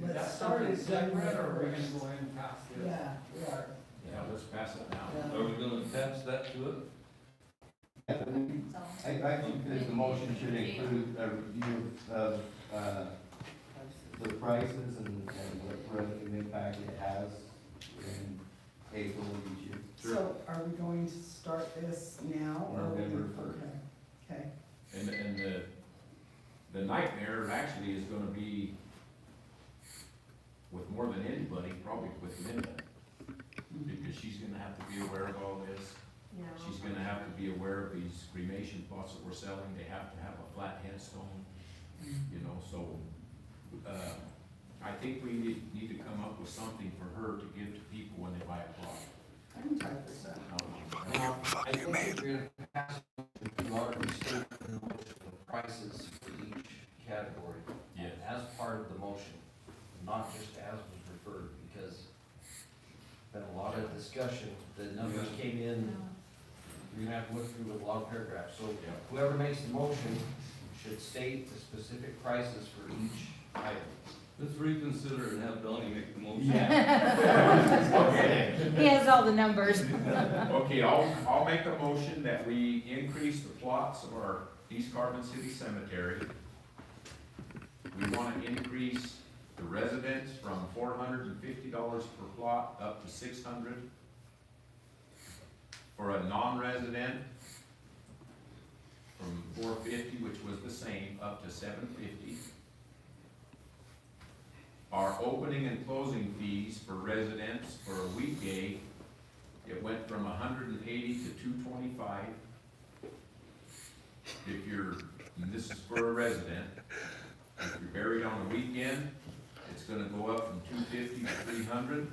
Is that let's start something it January separate, or are we gonna 1st. go ahead and pass this? Yeah, we are. Yeah, let's pass it now. Yeah. Are we gonna attach that to it? I think that the motion should include a review of, the prices and what revenue impact it has in April of each year. So are we going to start this now? or November Okay, okay. And the nightmare actually is gonna be with more than anybody, probably with Linda. Because she's gonna have to be aware of all this. She's gonna have to be aware of these cremation plots that we're selling. They have to have a flat headstone, you know, so, I think we need to come up with something for her to give to people when they buy a plot. I can type this out. I think if you're gonna pass, you ought to state the prices for each category. Yes. As part of the motion, not just as was referred, because been a lot of discussion, the numbers came in, you're gonna have to look through a long paragraph, so whoever makes the motion should state the specific prices for each item. Let's reconsider and have Donnie make the motion. Okay. He has all the numbers. Okay, I'll make a motion that we increase the plots of our East Carbon City Cemetery. We wanna increase the residents from $450 per plot up to $600. For a non-resident, from $450, which was the same, up to $750. Our opening and closing fees for residents for a weekday, it went from $180 to $225. If you're, and this is for a resident, if you're buried on a weekend, it's gonna go up from $250 to $300.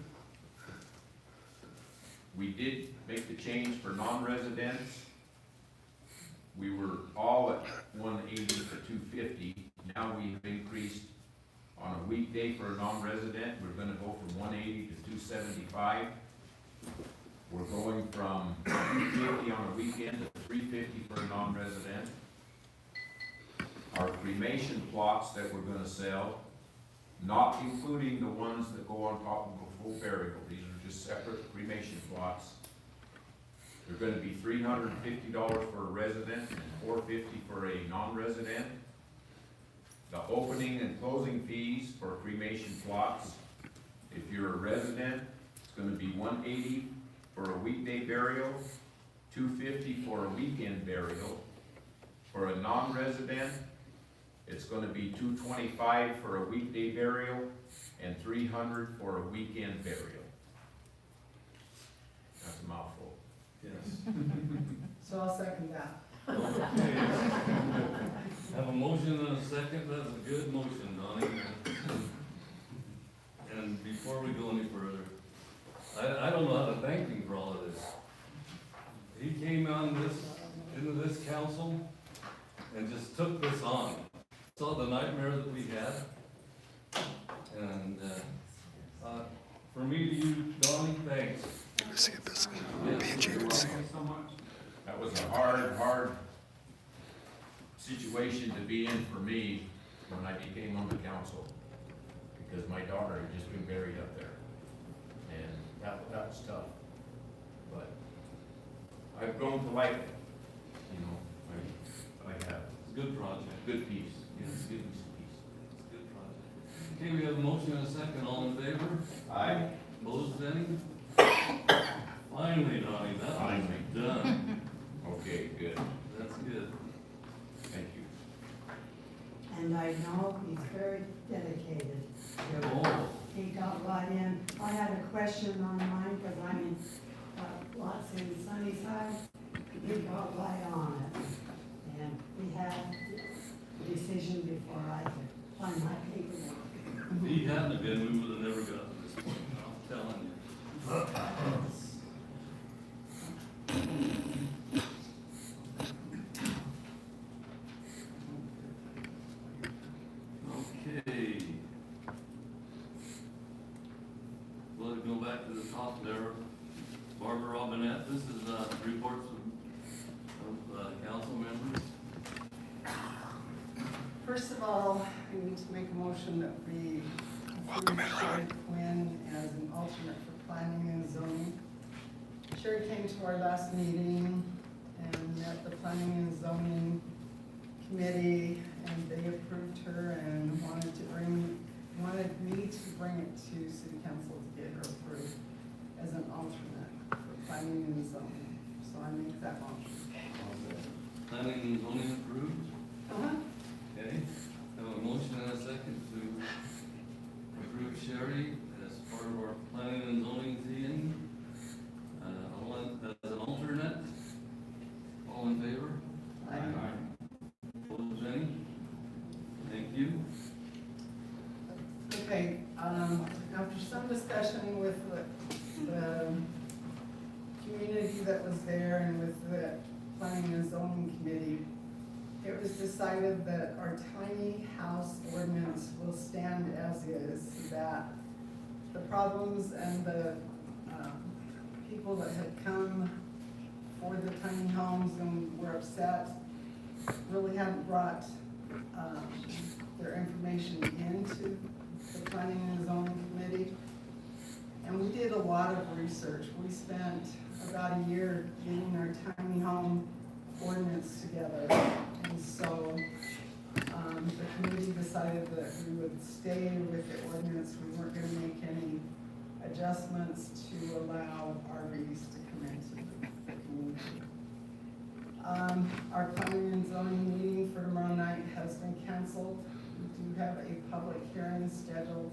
We did make the change for non-residents. We were all at $180 to $250. Now we've increased on a weekday for a non-resident, we're gonna go from $180 to $275. We're going from $250 on a weekend to $350 for a non-resident. Our cremation plots that we're gonna sell, not including the ones that go on top of a full burial, these are just separate cremation plots. They're gonna be $350 for a resident and $450 for a non-resident. The opening and closing fees for cremation plots, if you're a resident, it's gonna be $180 for a weekday burial, $250 for a weekend burial. For a non-resident, it's gonna be $225 for a weekday burial and $300 for a weekend burial. That's a mouthful. Yes. So I'll second that. Have a motion and a second, that's a good motion, Donnie. And And before we go any further, I don't know how to thank him for all of this. He came into this council and just took this on. Saw the nightmare that we had. And, for me to you, Donnie, thanks. See if this, Yes, you can see it. so much. That was a hard situation to be in for me when I became on the council, because my daughter had just been buried up there. And that was tough. But I've grown to like it, you know, I have. It's a good project. Good piece. Yes, give me some peace. It's a good project. Okay, we have a motion and a second. All in favor? Aye. Opposed, any? Finally, Donnie, that was Finally. done. Okay, good. That's good. Thank you. And I know he's very dedicated. Oh, He got right in. I had a question on mine because I'm in lots in Sunnyside. He got right on it. And we had a decision before I could find my paperwork. if he hadn't have been, we would have never gotten to this point, I'm telling you. Okay. We'll go back to the top there. Barbara Robinette, this is, reports of council members. First of all, I need to make a motion that we approve Sherry Quinn as an alternate for planning and zoning. Sherry came to our last meeting and met the planning and zoning committee, and they approved her and wanted me to bring it to city council to get her approved as an alternate for planning and zoning. So I make that motion. Planning and zoning approved. Uh-huh. Okay, have a motion and a second to approve Sherry as part of our planning and zoning team. As an alternate. All in favor? Opposed, any? Thank you. Okay, after some discussion with the community that was there and with the planning and zoning committee, it was decided that our tiny house ordinance will stand as is, that the problems and the people that had come for the tiny homes and were upset really hadn't brought their information into the planning and zoning committee. And we did a lot of research. We spent about a year getting our tiny home ordinance together. And so the committee decided that we would stay with the ordinance. We weren't gonna make any adjustments to allow RVs to come into the community. Our planning and zoning meeting for tomorrow night has been canceled. We do have a public hearing scheduled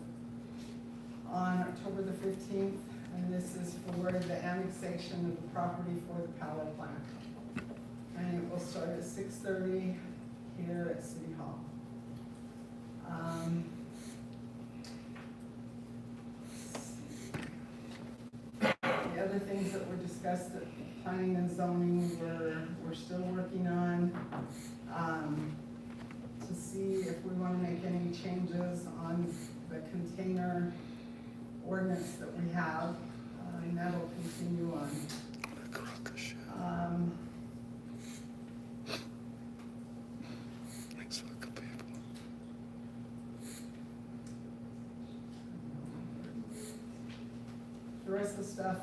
on October the 15th, and this is for the annexation of the property for the power plant. And it will start at 6:30 here at City Hall. The other things that were discussed at planning and zoning we're still working on, to see if we want to make any changes on the container ordinance that we have, and that'll continue on. The rest of the stuff,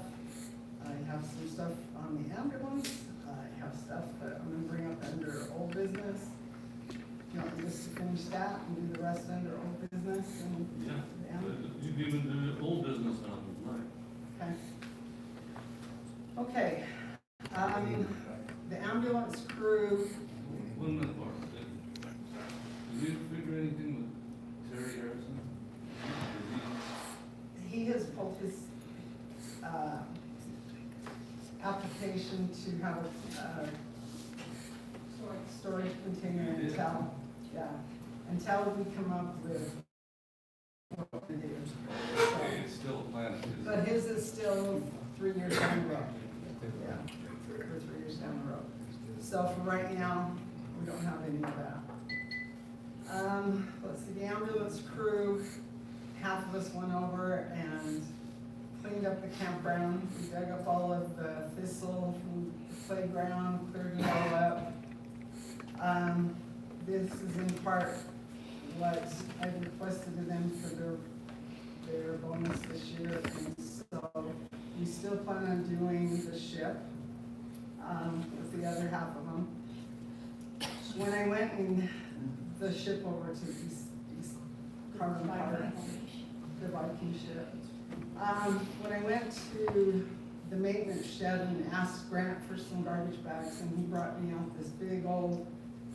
I have some stuff on the ambulance, I have stuff that I'm gonna bring up under old business. You want me just to finish that and do the rest under old business and Yeah, the ambulance? you can even do old business now, right? Okay. Okay, the ambulance crew, 1 minute, Mark. Did you figure anything with Terry Harrison? he has pulled his, application to have a, storage container until we come up with what to do. So, still a plan. But his is still 3 years down the road. Yeah, for 3 years down the road. So for right now, we don't have any of that. Let's see, the ambulance crew, half of us went over and cleaned up the campground. We dug up all of the thistle from the playground, cleared it all up. This is in part what I requested of them for their bonus this year. And so we still plan on doing the ship, with the other half of them. When I went in the ship over to East Carmen Park, the Viking ship, when I went to the maintenance shed and asked Grant for some garbage bags, and he brought me out this big old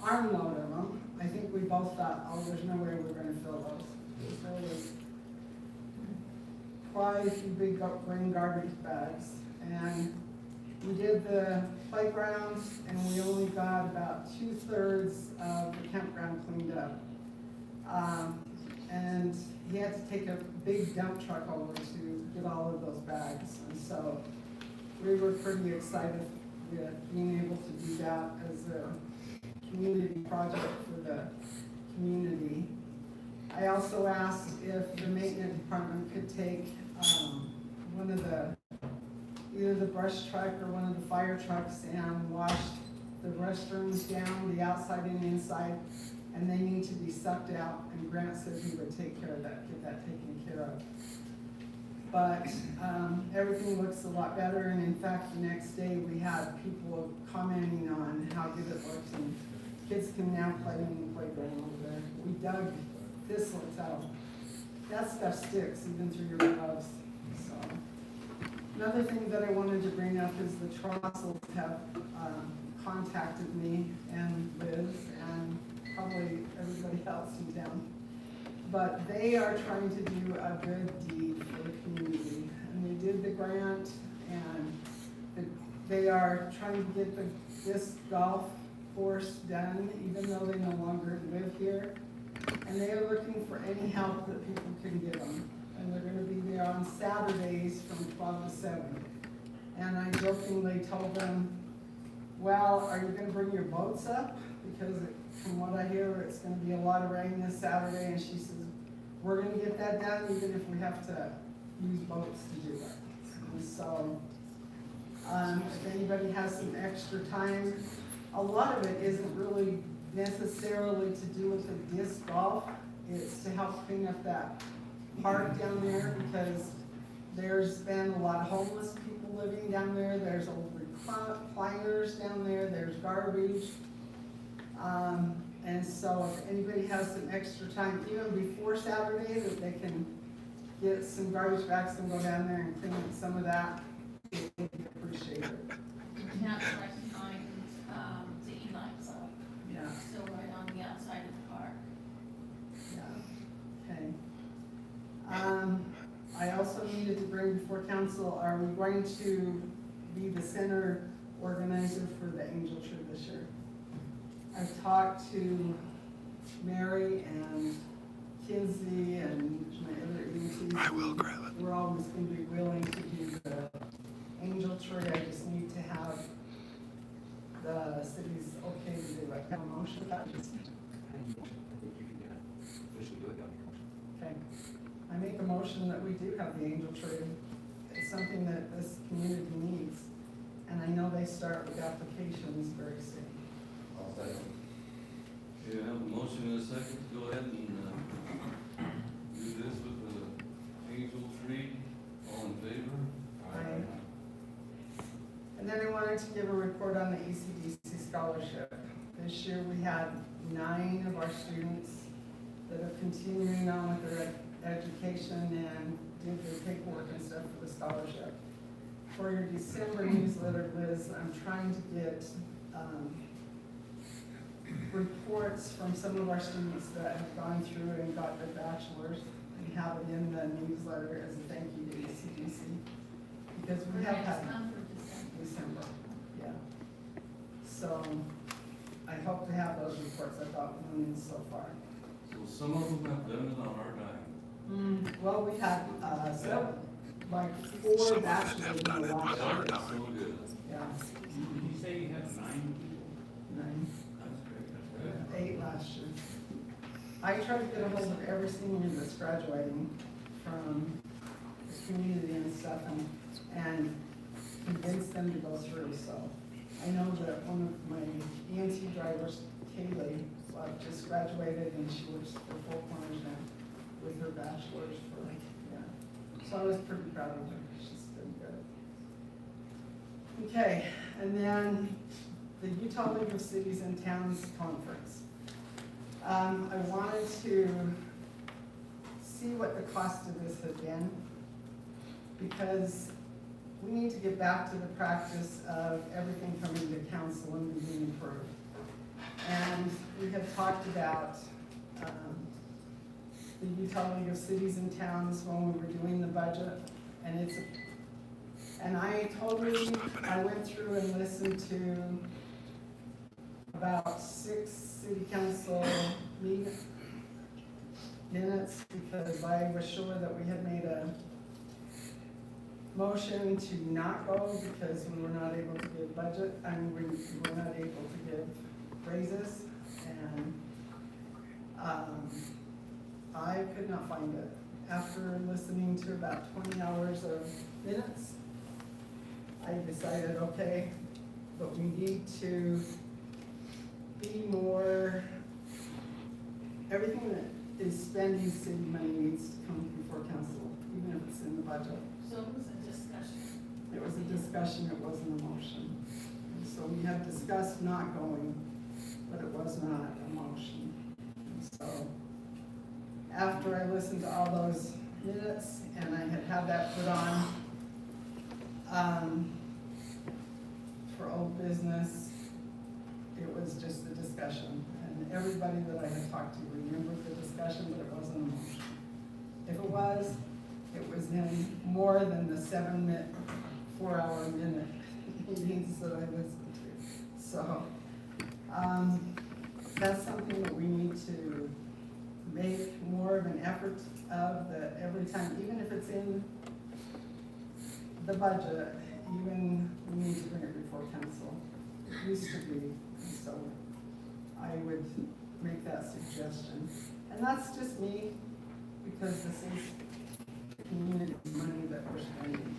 armload of them, I think we both thought, oh, there's no way we're gonna fill those. So it was quite a few big green garbage bags. And we did the playgrounds, and we only got about 2/3 of the campground cleaned up. And he had to take a big dump truck over to get all of those bags. And so we were pretty excited with being able to do that as a community project for the community. I also asked if the maintenance department could take one of the, either the brush truck or one of the fire trucks and wash the restrooms down, the outside and inside, and they need to be sucked out, and Grant said he would take care of that, get that taken care of. But everything looks a lot better, and in fact, the next day, we had people commenting on how good it looks, and kids can now play in the playground over there. We dug thistle out. That stuff sticks even through your gloves, so. Another thing that I wanted to bring up is the Trossells have contacted me and Liz and probably everybody else in town. But they are trying to do a good deed for the community. And they did the grant, and they are trying to get the disc golf course done, even though they no longer live here. And they are looking for any help that people can give them. And they're gonna be there on Saturdays from 12 to 7. And I jokingly told them, well, are you gonna bring your boats up? Because from what I hear, it's gonna be a lot of rain this Saturday. And she says, we're gonna get that done even if we have to use boats to do it. And so, if anybody has some extra time, a lot of it isn't really necessarily to do with the disc golf. It's to help clean up that park down there, because there's been a lot of homeless people living down there. There's old recliners down there. There's garbage. And so if anybody has some extra time, even before Saturday, that they can get some garbage bags and go down there and clean up some of that, it would be appreciated. That's right behind, the Eli Club, Yeah, still right on the outside of the park. yeah, okay. I also needed to bring before council, are we going to be the center organizer for the Angel Tree this year? I've talked to Mary and Kinsey and my other EMTs. I will grab it. We're always gonna be willing to do the Angel Tree. I just need to have the city's okay to do it. Have a motion for that? Okay. I make a motion that we do have the Angel Tree. It's something that this community needs. And I know they start with applications very soon. Okay, I have a motion and a second to go ahead and do this with the Angel Tree. All in favor? Aye. And then I wanted to give a report on the ECDC scholarship. This year we had 9 of our students that are continuing on with their education and did their paperwork and stuff for the scholarship. For your December newsletter, Liz, I'm trying to get reports from some of our students that have gone through and got their bachelor's, and have it in the newsletter as a thank you to ECDC. Because we have had December, yeah. So I hope to have those reports. I got one in so far. So some of them have done it on our dime. Well, we had, like four bachelors in the last year. So good. Yeah, Did you say you had 9 people? 9, That's great. 8 last year. I try to get a hold of every senior that's graduating from the community and stuff and convince them to go through, so. I know that one of my EMT drivers, Kaylee, just graduated and she works for Four Corners now with her bachelor's for, yeah. So I was pretty proud of her, she's been good. Okay, and then the Utah League of Cities and Towns Conference. I wanted to see what the cost of this had been, because we need to get back to the practice of everything coming to council and being approved. And we have talked about the Utah League of Cities and Towns when we were doing the budget, and I went through and listened to about 6 city council minutes, because I was sure that we had made a motion to not go because we were not able to give budget, and we were not able to give raises, and I could not find it. After listening to about 20 hours of minutes, I decided, okay, but we need to be more, everything that is spending city money needs to come before council, even if it's in the budget. So it was a discussion. It was a discussion, it wasn't a motion. And so we have discussed not going, but it was not a motion. And so after I listened to all those minutes and I had that put on for old business, it was just a discussion. And everybody that I had talked to remembered the discussion, but it wasn't a motion. If it was in more than the 4-hour minute meetings that I listened to. So, that's something that we need to make more of an effort of, that every time, even if it's in the budget, even we need to bring it before council. It used to be, so I would make that suggestion. And that's just me, because this is community money that we're spending.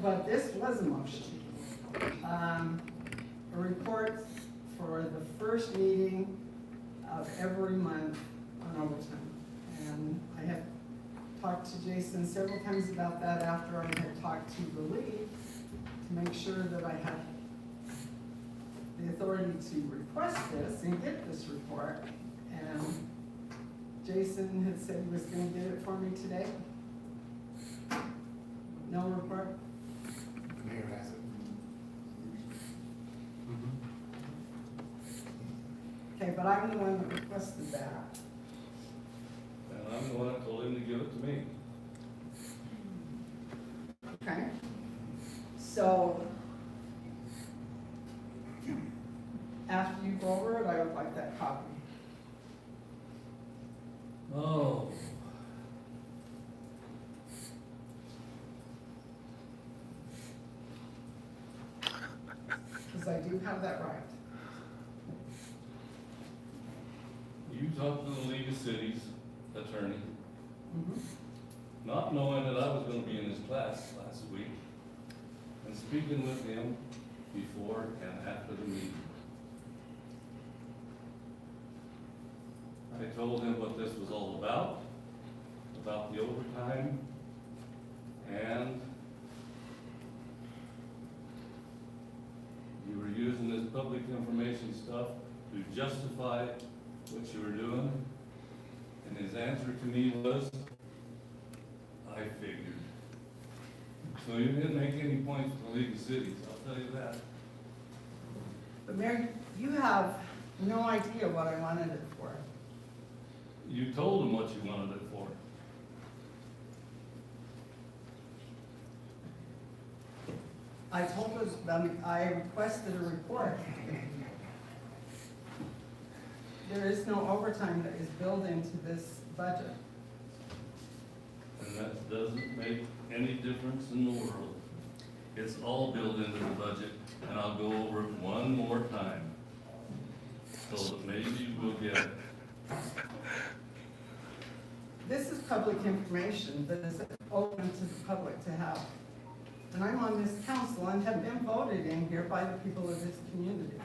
But this was a motion. A report for the first meeting of every month on overtime. And I have talked to Jason several times about that after I had talked to the league to make sure that I had the authority to request this and get this report. And Jason had said he was gonna get it for me today. No report? The mayor has it. Okay, but I'm the one that requested that. And I'm the one that told him to give it to me. Okay. So, after you go over it, I would like that copy. Oh. Because I do have that right. You talked to the League of Cities attorney, Mhm. not knowing that I was gonna be in his class last week, and speaking with him before and after the meeting. I told him what this was all about the overtime, and you were using this public information stuff to justify what you were doing. And his answer to me was, I figured. So you didn't make any points to the League of Cities, I'll tell you that. But Mary, you have no idea what I wanted it for. You told him what you wanted it for. I told them, I requested a report. There is no overtime that is built into this budget. And that doesn't make any difference in the world. It's all built into the budget, and I'll go over it one more time. So that maybe we'll get it. This is public information that is open to the public to have. And I'm on this council and have been voted in here by the people of this community.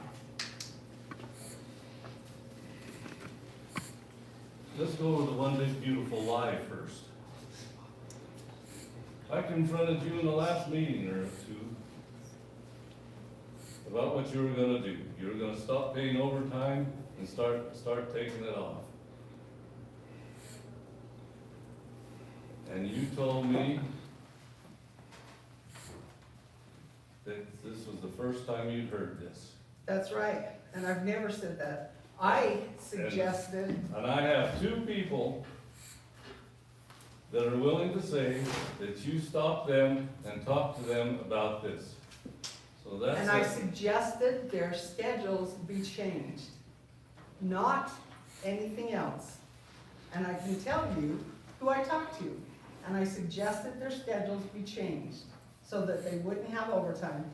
Let's go over the one big beautiful lie first. I confronted you in the last meeting or two about what you were gonna do. You were gonna stop paying overtime and start taking it off. And you told me that this was the first time you'd heard this. That's right, and I've never said that. I suggested, And I have two people that are willing to say that you stop them and talk to them about this. So that's. and I suggested their schedules be changed, not anything else. And I can tell you who I talked to. And I suggested their schedules be changed so that they wouldn't have overtime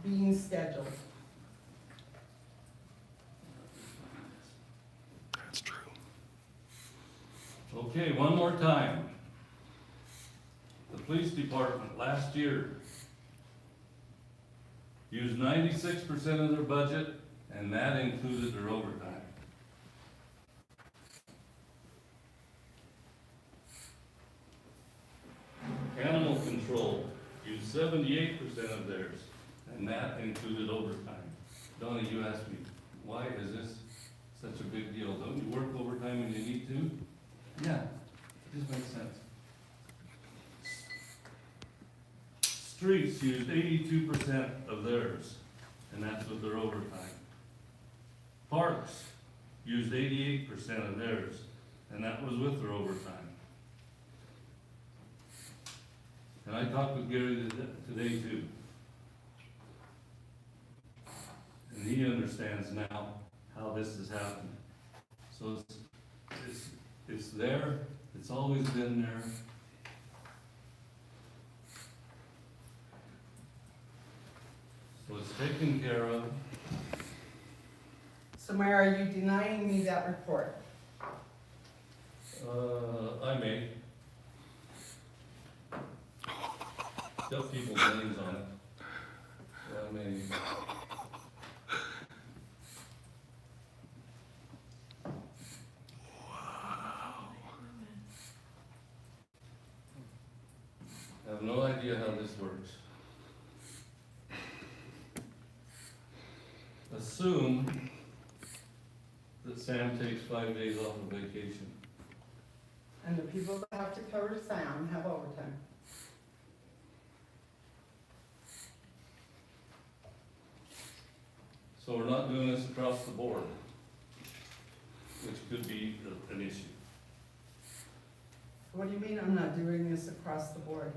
being scheduled. That's true. Okay, one more time. The police department last year used 96% of their budget, and that included their overtime. Animal control used 78% of theirs, and that included overtime. Donnie, you asked me, why is this such a big deal? Don't you work overtime when you need to? Yeah, it just makes sense. Streets used 82% of theirs, and that's with their overtime. Parks used 88% of theirs, and that was with their overtime. And I talked with Gary today too. And he understands now how this has happened. So it's there, it's always been there. So it's taken care of. So Mayor, are you denying me that report? I may. Got people's names on it. I may. I have no idea how this works. Assume that Sam takes 5 days off of vacation. And the people that have to cover Sam have overtime. So we're not doing this across the board, which could be an issue. What do you mean I'm not doing this across the board?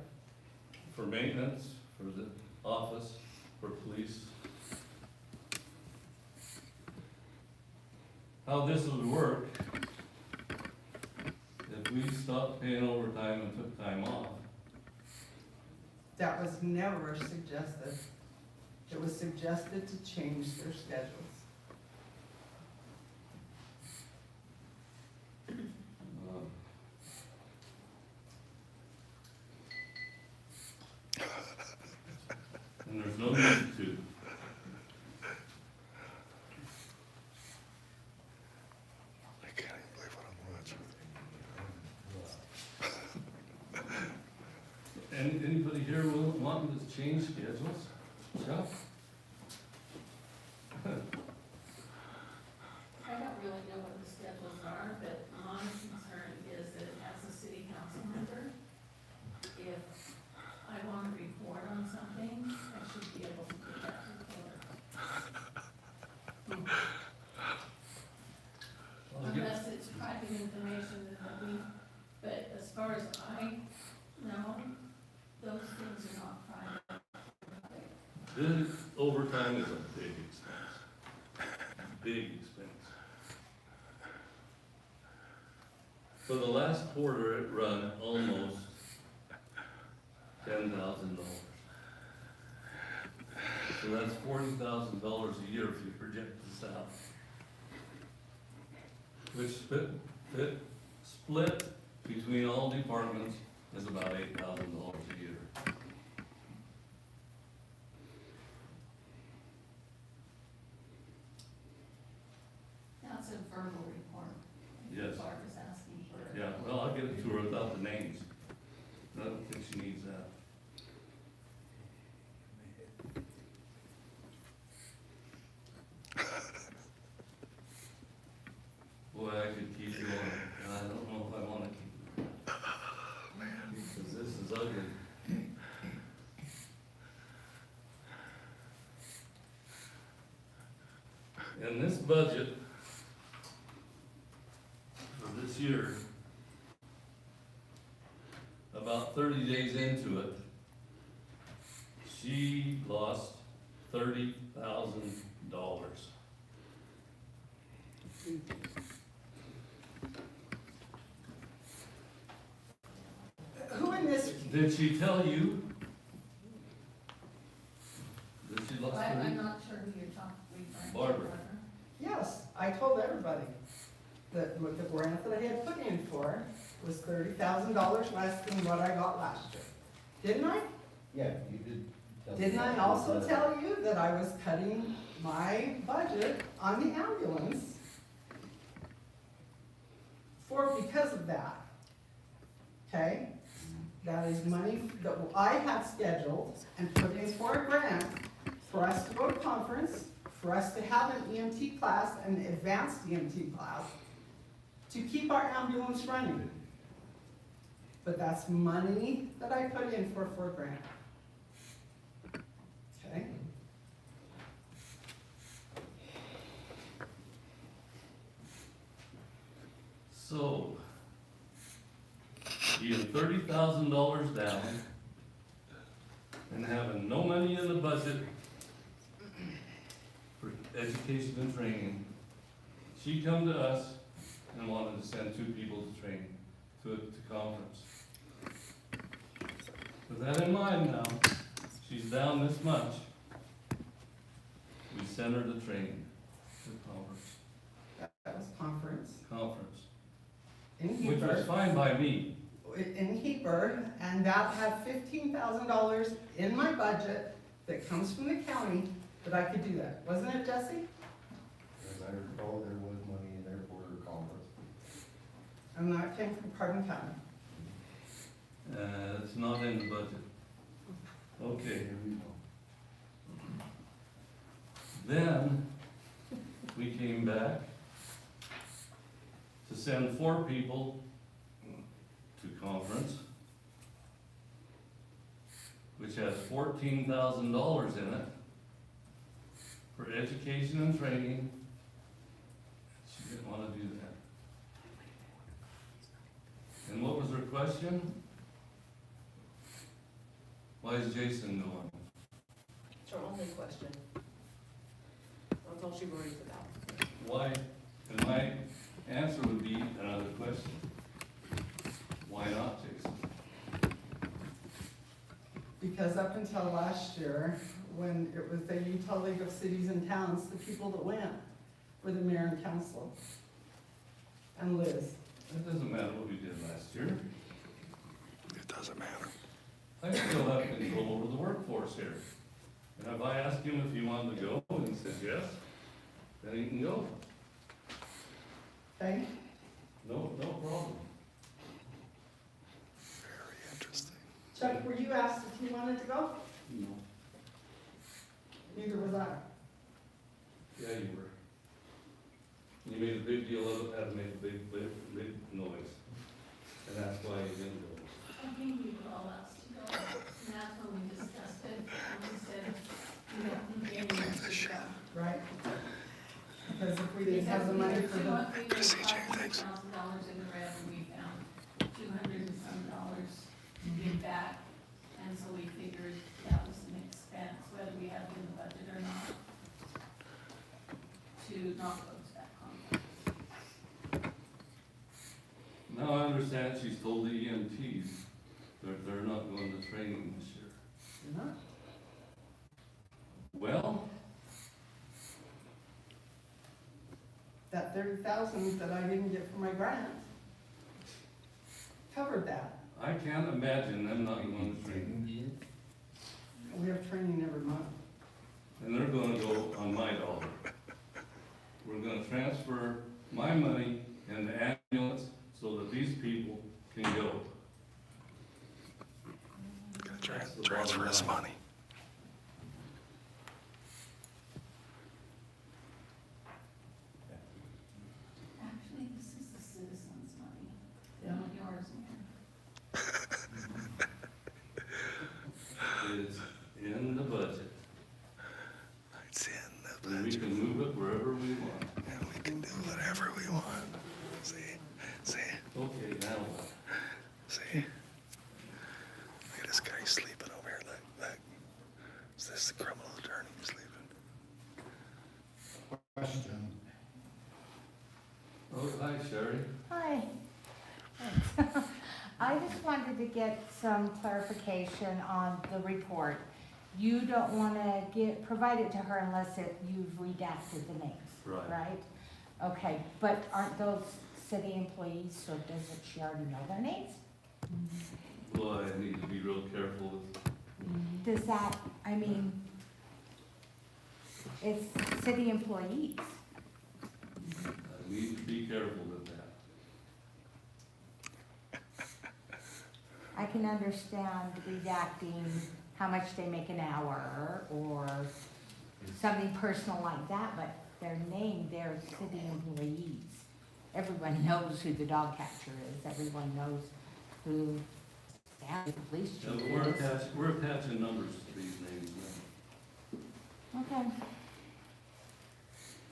For maintenance, for the office, for police. How this would work, if we stopped paying overtime and took time off, That was never suggested. It was suggested to change their schedules. and there's no need to. I can't even believe what I'm watching. Anybody here wanting to change schedules? Chuck? I don't really know what the schedules are, but my concern is that as a city council member, if I want to report on something, I should be able to get that report. Unless it's private information that we, but as far as I know, those things are not private. This overtime is a big expense. Big expense. For the last quarter, it run almost $10,000. So that's $40,000 a year if you project this out. Which split between all departments is about $8,000 a year. That's a verbal report. Yes. Barb is asking for. Yeah, well, I'll get it to her without the names. I don't think she needs that. Boy, I could keep going, and I don't know if I wanna keep going. Because this is ugly. In this budget for this year, about 30 days into it, she lost $30,000. Who in this, Did she tell you? That she lost I'm 30? not sure who you're referring to. Barbara. yes, I told everybody that with the grant that I had put in for was $30,000 less than what I got last year. Didn't I? Yeah, you did. tell me Didn't I that. also tell you that I was cutting my budget on the ambulance because of that? Okay? That is money that I had scheduled and put in for a grant for us to go to conference, for us to have an EMT class, an advanced EMT class, to keep our ambulance running. But that's money that I put in for a grant. Okay? So, being $30,000 down and having no money in the budget for education and training, she come to us and wanted to send 2 people to training, to conference. With that in mind now, she's down this much. We send her to training, to That was conference conference, in which was Heber. fine by me. In Heber, and that had $15,000 in my budget that comes from the county that I could do that. Wasn't it, Jesse? As I recall, there was money in there for a conference. And that came from Carbon County. It's not in the budget. Okay. Then, we came back to send 4 people to conference, which has $14,000 in it for education and training. She didn't wanna do that. And what was her question? Why is Jason going? It's her only question. That's all she worries about. Why? And my answer would be another question. Why not, Jason? Because up until last year, when it was the Utah League of Cities and Towns, the people that went were the mayor and council. And Liz. It doesn't matter what we did last year. It doesn't matter. I still have control over the workforce here. And if I asked him if he wanted to go, and he said yes, then he can go. Okay? No problem. Very interesting. Chuck, were you asked if you wanted to go? No. Neither was I. Yeah, you were. You made a big deal of it, had made a big noise. And that's why you didn't go. I think we were all asked to go, and that's when we discussed it, and we said, we don't think anyone should go. Right? Because if we didn't have the money for the, We were $500,000 in the red, and we found $200 and some to give back, and so we figured that was an expense, whether we had it in the budget or not, to not go to that conference. And Now I understand she's told the EMTs that they're not going to training this year. You're not? Well, That 30,000 that I didn't get from my grant covered that. I can't imagine them not going to training. We have training every month. And they're gonna go on my dollar. We're gonna transfer my money in the ambulance so that these people can go. That's the Transfer bottom his line. money. Actually, this is the citizens' money, Yeah. not yours, Mayor. It's in the budget, It's in the and we budget, can move it wherever we want. and we can do whatever we want. See? Okay, now what? See? Look at this guy sleeping over here. Look. Is this the criminal attorney sleeping? Question. Oh, hi, Sherry. Hi. I just wanted to get some clarification on the report. You don't want to provide it to her unless you've redacted the names, Right. right? Okay, but aren't those city employees, so doesn't she already know their names? Well, I need to be real careful with, Does that, I mean, it's city employees. I need to be careful with that. I can understand redacting how much they make an hour or something personal like that, but their name, they're city employees. Everyone knows who the dog catcher is, everyone knows who the police Yeah, chief but is. we're attaching numbers to these names now. Okay,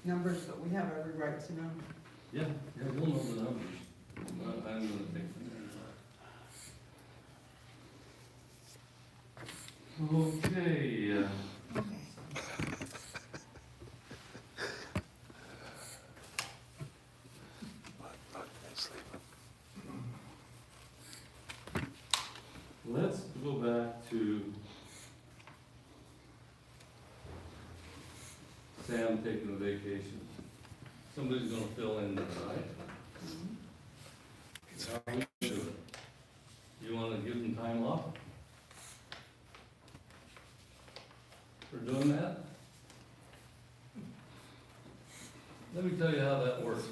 Numbers that we have every right to know. Yeah, we'll know the numbers. I'm gonna take the names out. Okay, Look, he's sleeping. let's go back to Sam taking a vacation. Somebody's gonna fill in there, right? You wanna give them time off? For doing that? Let me tell you how that works.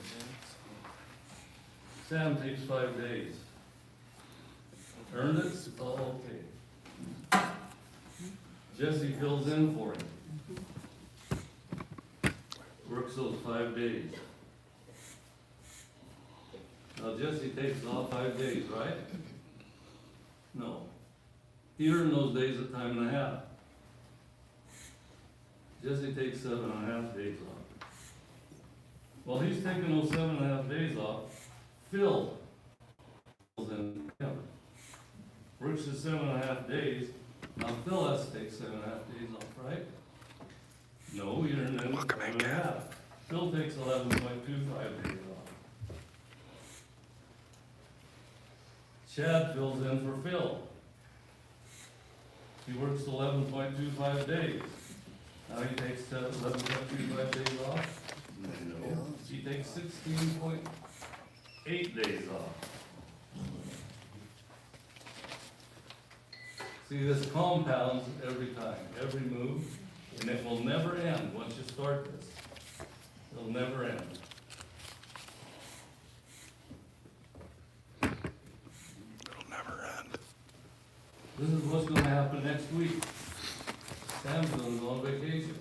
Sam takes 5 days. Earned it? Oh, okay. Jesse fills in for him. Works those 5 days. Now Jesse takes all 5 days, right? No. He earned those days at time and a half. Jesse takes 7.5 days off. While he's taking those 7.5 days off, Phil fills in Kevin. Works his 7.5 days, now Phil has to take 7.5 days off, right? No, he earned them Welcome back, 7.5. Phil takes 11.25 days off. Chad fills in for Phil. He works 11.25 days. Now he takes 11.25 days off? No, he takes 16.8 days off. See, this compounds every time, every move, and it will never end once you start this. It'll never end. It'll never end. This is what's gonna happen next week. Sam's gonna go on vacation.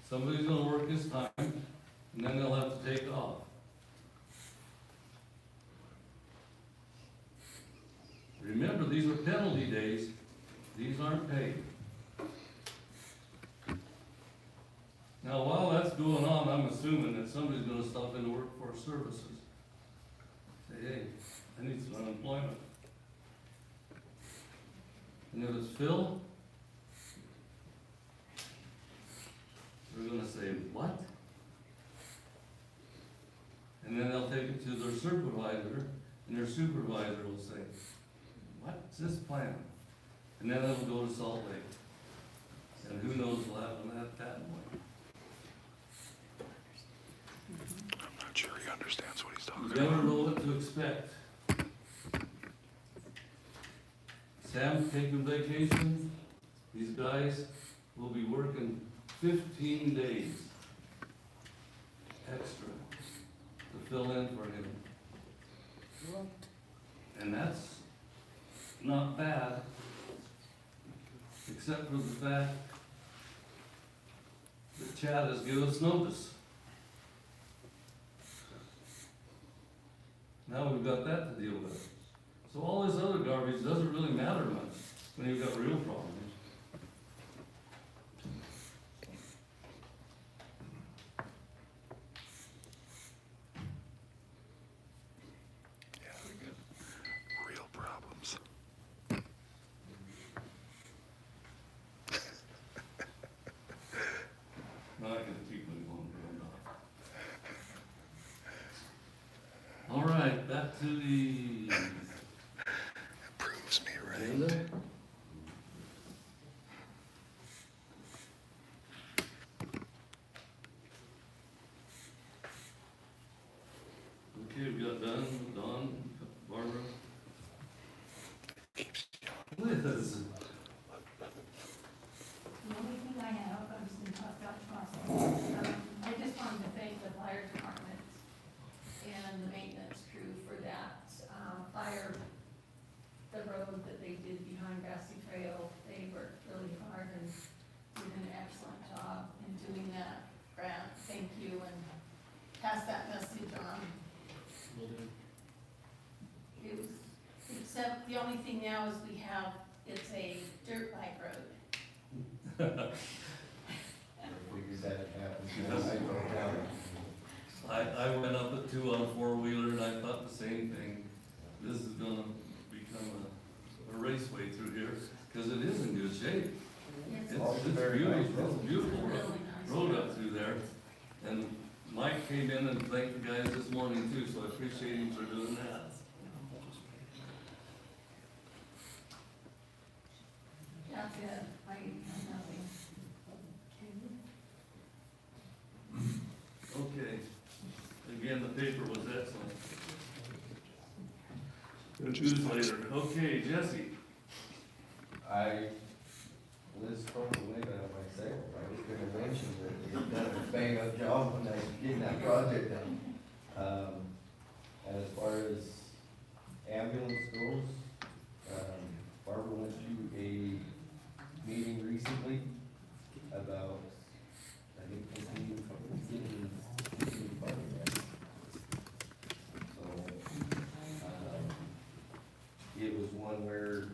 Somebody's gonna work his time, and then they'll have to take off. Remember, these are penalty days, these aren't paid. Now, while that's going on, I'm assuming that somebody's gonna stop into workforce services. Say, hey, I need some unemployment. And if it's Phil, we're gonna say, what? and then they'll take it to their supervisor, and their supervisor will say, what's this plan? And then it'll go to Salt Lake. And who knows what will happen at that point. I'm not sure he understands what he's talking You about. never know what to expect. Sam's taking vacation, these guys will be working 15 days extra to fill in for him. And that's not bad, except for the fact that Chad has given us notice. Now we've got that to deal with. So all this other garbage doesn't really matter much when you've got real problems. Yeah, we got real problems. Now I can keep moving on, but I'm not. All right, back to the Proves me right. agenda. Okay, we got Don, Barbara. Liz. The only thing I have, I was gonna talk about process. I just wanted to thank the fire department and the maintenance crew for that, fire, the road that they did behind Grassy Trail. They worked really hard and did an excellent job in doing that. Grant, thank you, and pass that message on. It was, except the only thing now is it's a dirt bike road. Figures that happens. I drove down. I went up at 2 on a 4-wheeler and I thought the same thing. This is gonna become a raceway through here, cause it is in good shape. It's beautiful, it's beautiful road up through there. And Mike came in and thanked the guys this morning too, so I appreciate him for doing that. That's it, I have nothing. Okay, again, the paper was excellent. Good newsletter, okay, Jesse. Liz told me later myself, I was gonna mention that they've done a bang up job when getting that project done. And as far as ambulance goes, Barbara went to a meeting recently about, I think, getting funding. So, it was one where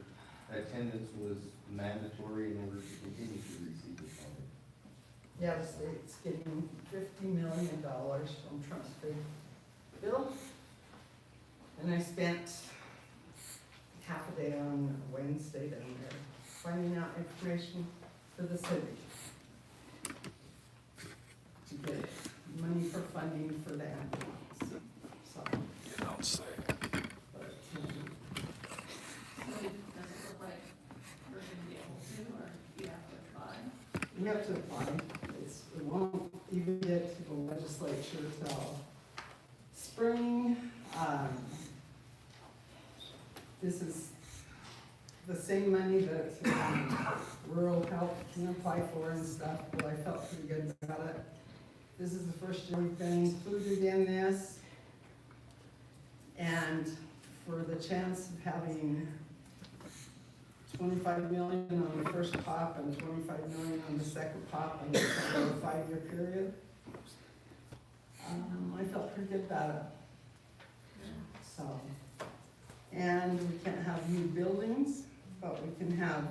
attendance was mandatory in order to continue to receive the funding. Yeah, the state's getting $50 million from Trump's big bill. And I spent half a day on Wednesday down there finding out information for the city. To get money for funding for the ambulance, so. You don't say. But, Does it look like we're gonna be able to, or you have to apply? you have to apply, it won't even get to the legislature till spring. This is the same money that rural health can apply for and stuff, but I felt pretty good about it. This is the first year we've been included in this. And for the chance of having 25 million on the first pop and 25 million on the second pop in a 5-year period, I felt pretty good about it. So, and we can't have new buildings, but we can have,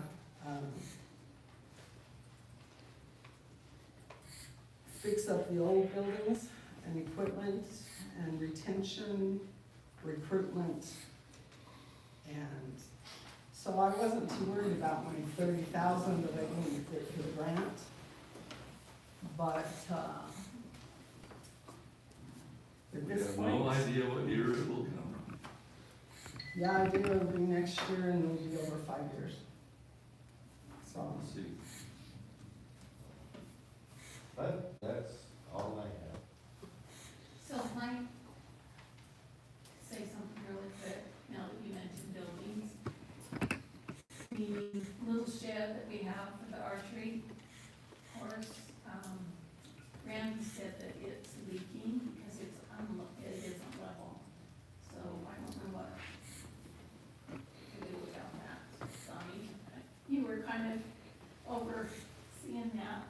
fix up the old buildings and equipment and retention, recruitment. And so I wasn't too worried about my 30,000 that I didn't get for the grant. But, at We this have point, idea what year it will come? Yeah, I do, it'll be next year and it'll be over 5 years. So, Let's see. But that's all I have. So Mike, say something really quick, now that you mentioned buildings. The little shed that we have for the archery course, Randy said that it's leaking because it isn't level. So I don't know what to do about that. Sonny, you were kind of overseeing that.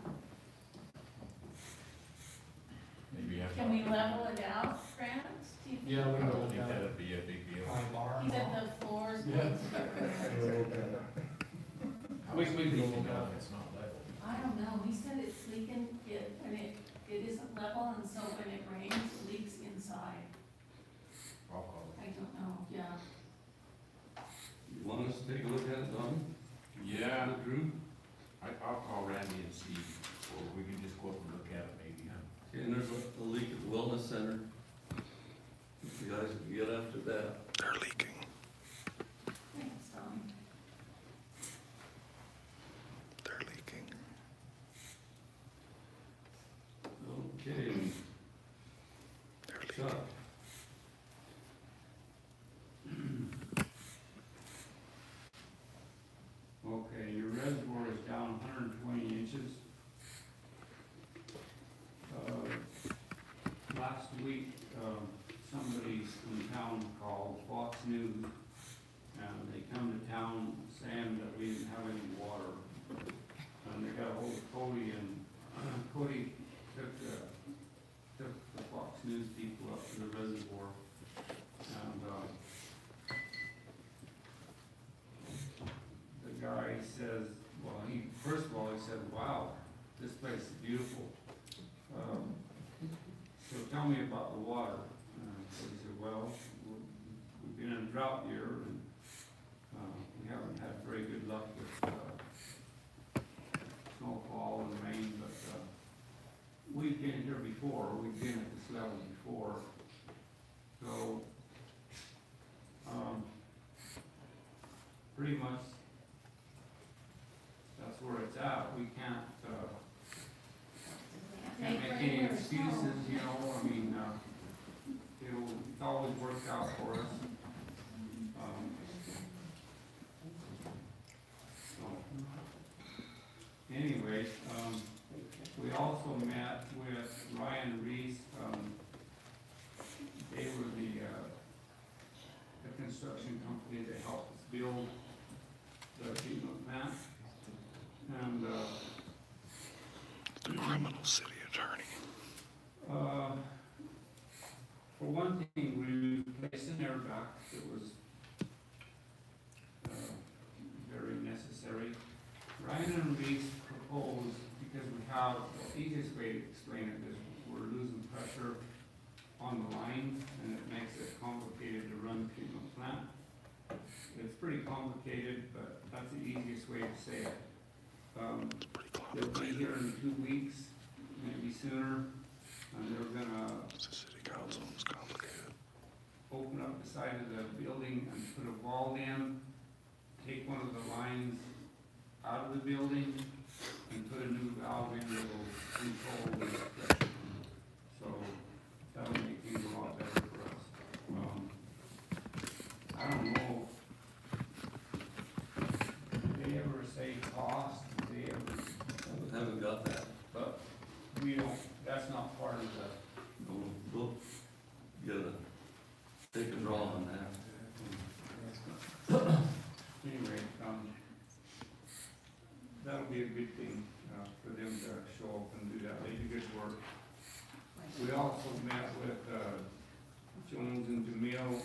Maybe you have. Can we level it out, Grant? Do you think? Yeah, we I don't will. think that'd be a big deal. He said the floors. We can look No, up. it's not level. I don't know, he said it's leaking, and it isn't level, and so when it rains, it leaks inside. I'll call I don't know, yeah. You want us to take a look at it, Donnie? it. Yeah, Drew? I'll call Randy and see, or we can just go up and look at it maybe, huh? Okay, and there's a leak at the wellness center. You guys can get after that. They're leaking. Thanks, Tom. They're leaking. Okay. They're leaking. Chuck? Okay, your reservoir is down 120 inches. Last week, somebody in town called Fox News, and they come to town saying that we didn't have any water. And they got ahold of Cody, and Cody took the Fox News people up to the reservoir. And, the guy says, well, first of all, he said, wow, this place is beautiful. So tell me about the water. So he said, well, we've been in a drought year, and we haven't had very good luck with snowfall and rain, but we've been here before, we've been at this level before. So, pretty much, that's where it's at. We can't make any excuses, you know, I mean, it's always worked out for us. So, anyways, we also met with Ryan Reese, they were the construction company that helped us build the treatment plant. And, The criminal city attorney. for one thing, we replaced an air duct that was very necessary. Ryan and Reese proposed, because we have, the easiest way to explain it is we're losing pressure on the lines, and it makes it complicated to run the treatment plant. It's pretty complicated, but that's the easiest way to say it. They'll be here in 2 weeks, maybe sooner, and they're gonna It's the city council. It's complicated. open up the side of the building and put a wall in, take one of the lines out of the building, and put a new valve in that will control the pressure. So that'll make things a lot better for us. I don't know, did they ever say cost? Did they ever? Haven't got that. But we don't, that's not part of the, We'll get take a draw on that. anyway, that'll be a good thing, for them to show up and do that. They do good work. We also met with, Jones and Jamil,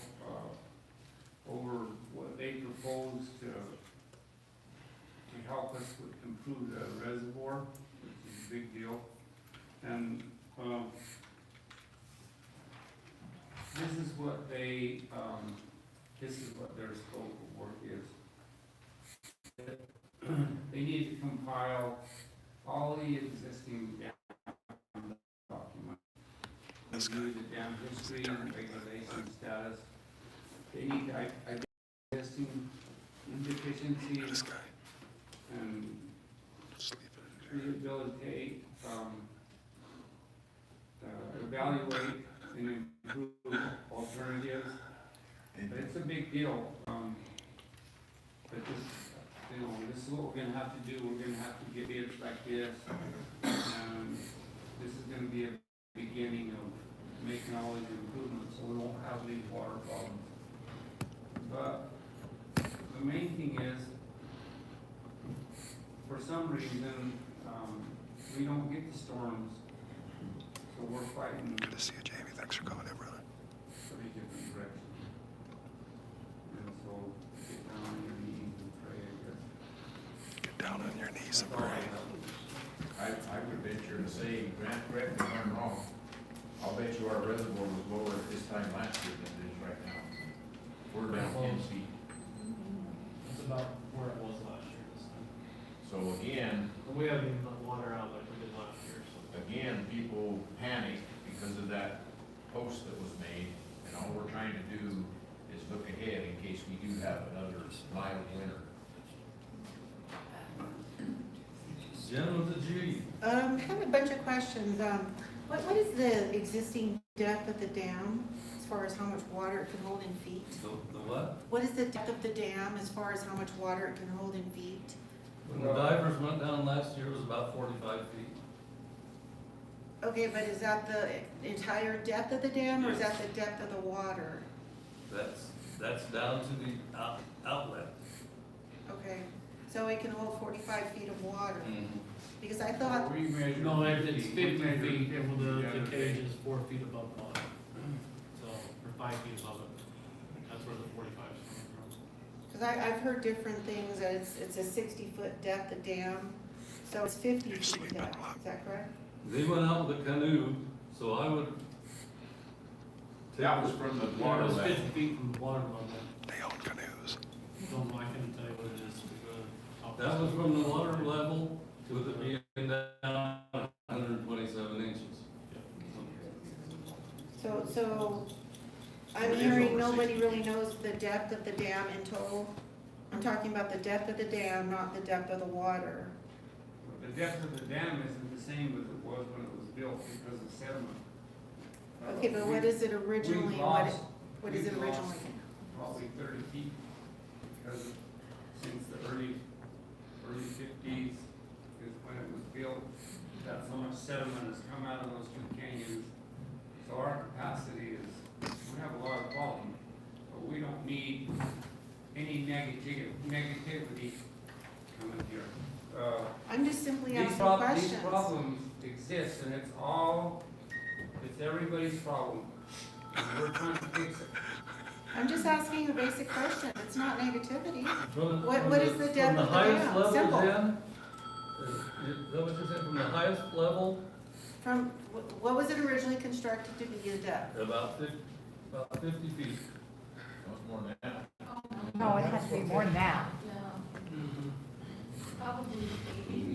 over what they proposed to help us with, improve the reservoir, which is a big deal. And, this is what they, this is what their scope of work is. They need to compile all the existing documents. review the dam history and regulation status. They need to identify existing deficiencies and rehabilitate, evaluate and improve alternatives. But it's a big deal, but this, you know, this is what we're gonna have to do, we're gonna have to get bids like this. And this is gonna be a beginning of making all these improvements, so we won't have these water problems. But the main thing is, for some reason, we don't get the storms, so we're fighting Good to see you, Jamie. Thanks for coming in, brother. three different directions. And so, get down on your knees and pray, I guess. Get down on your knees and That's all I pray. have. I would venture to say, Grant, correct me if I'm wrong, I'll bet you our reservoir was lower at this time last year than it is right now. We're down 10 feet. It's about where it was last year this time. So again, But we haven't even let water out like we did last year, so. again, people panic because of that post that was made, and all we're trying to do is look ahead in case we do have another mild winter. Jen with the G. I have a bunch of questions. What is the existing depth of the dam as far as how much water it can hold in feet? The what? What is the depth of the dam as far as how much water it can hold in feet? When the divers went down last year, it was about 45 feet. Okay, but is that the entire depth of the dam or is that the depth of the water? That's down to the outlet. Okay, so it can hold 45 feet of water? Mm-hmm. Because I thought, We measure. No, it's 50 we measure feet, 50 and the the other cage day. is 4 feet above water. So, or 5 feet above it. That's where the 45 is coming from. because I've heard different things, that it's a 60-foot depth of dam, so it's 50 feet depth, is that correct? They went out with a canoe, so I would. That was from the It water was level. 50 feet from the water level. They own canoes. Don't know, I couldn't tell you what it is. Because That was from the water level to it being down 127 inches. So I'm It is hearing over nobody 60. really knows the depth of the dam in total? I'm talking about the depth of the dam, not the depth of the water. The depth of the dam isn't the same as it was when it was built because of sediment. Okay, but what is it originally, We've what lost- is it we've lost originally? Probably 30 feet, because since the early 50s is when it was built, that's how much sediment has come out of those two canyons. So our capacity is, we have a lot of volume, but we don't need any negativity coming here. I'm just simply These asking these questions. problems exist, and it's everybody's problem. And we're trying to fix it. I'm just asking a basic question, it's not negativity. From What is the depth from of the highest dam? level, Simple. Jen? Is that what you said, from the highest level, From, what was it originally constructed to be the depth? about 50 feet? Much more than that. No, it has to be more than that. Yeah, probably 80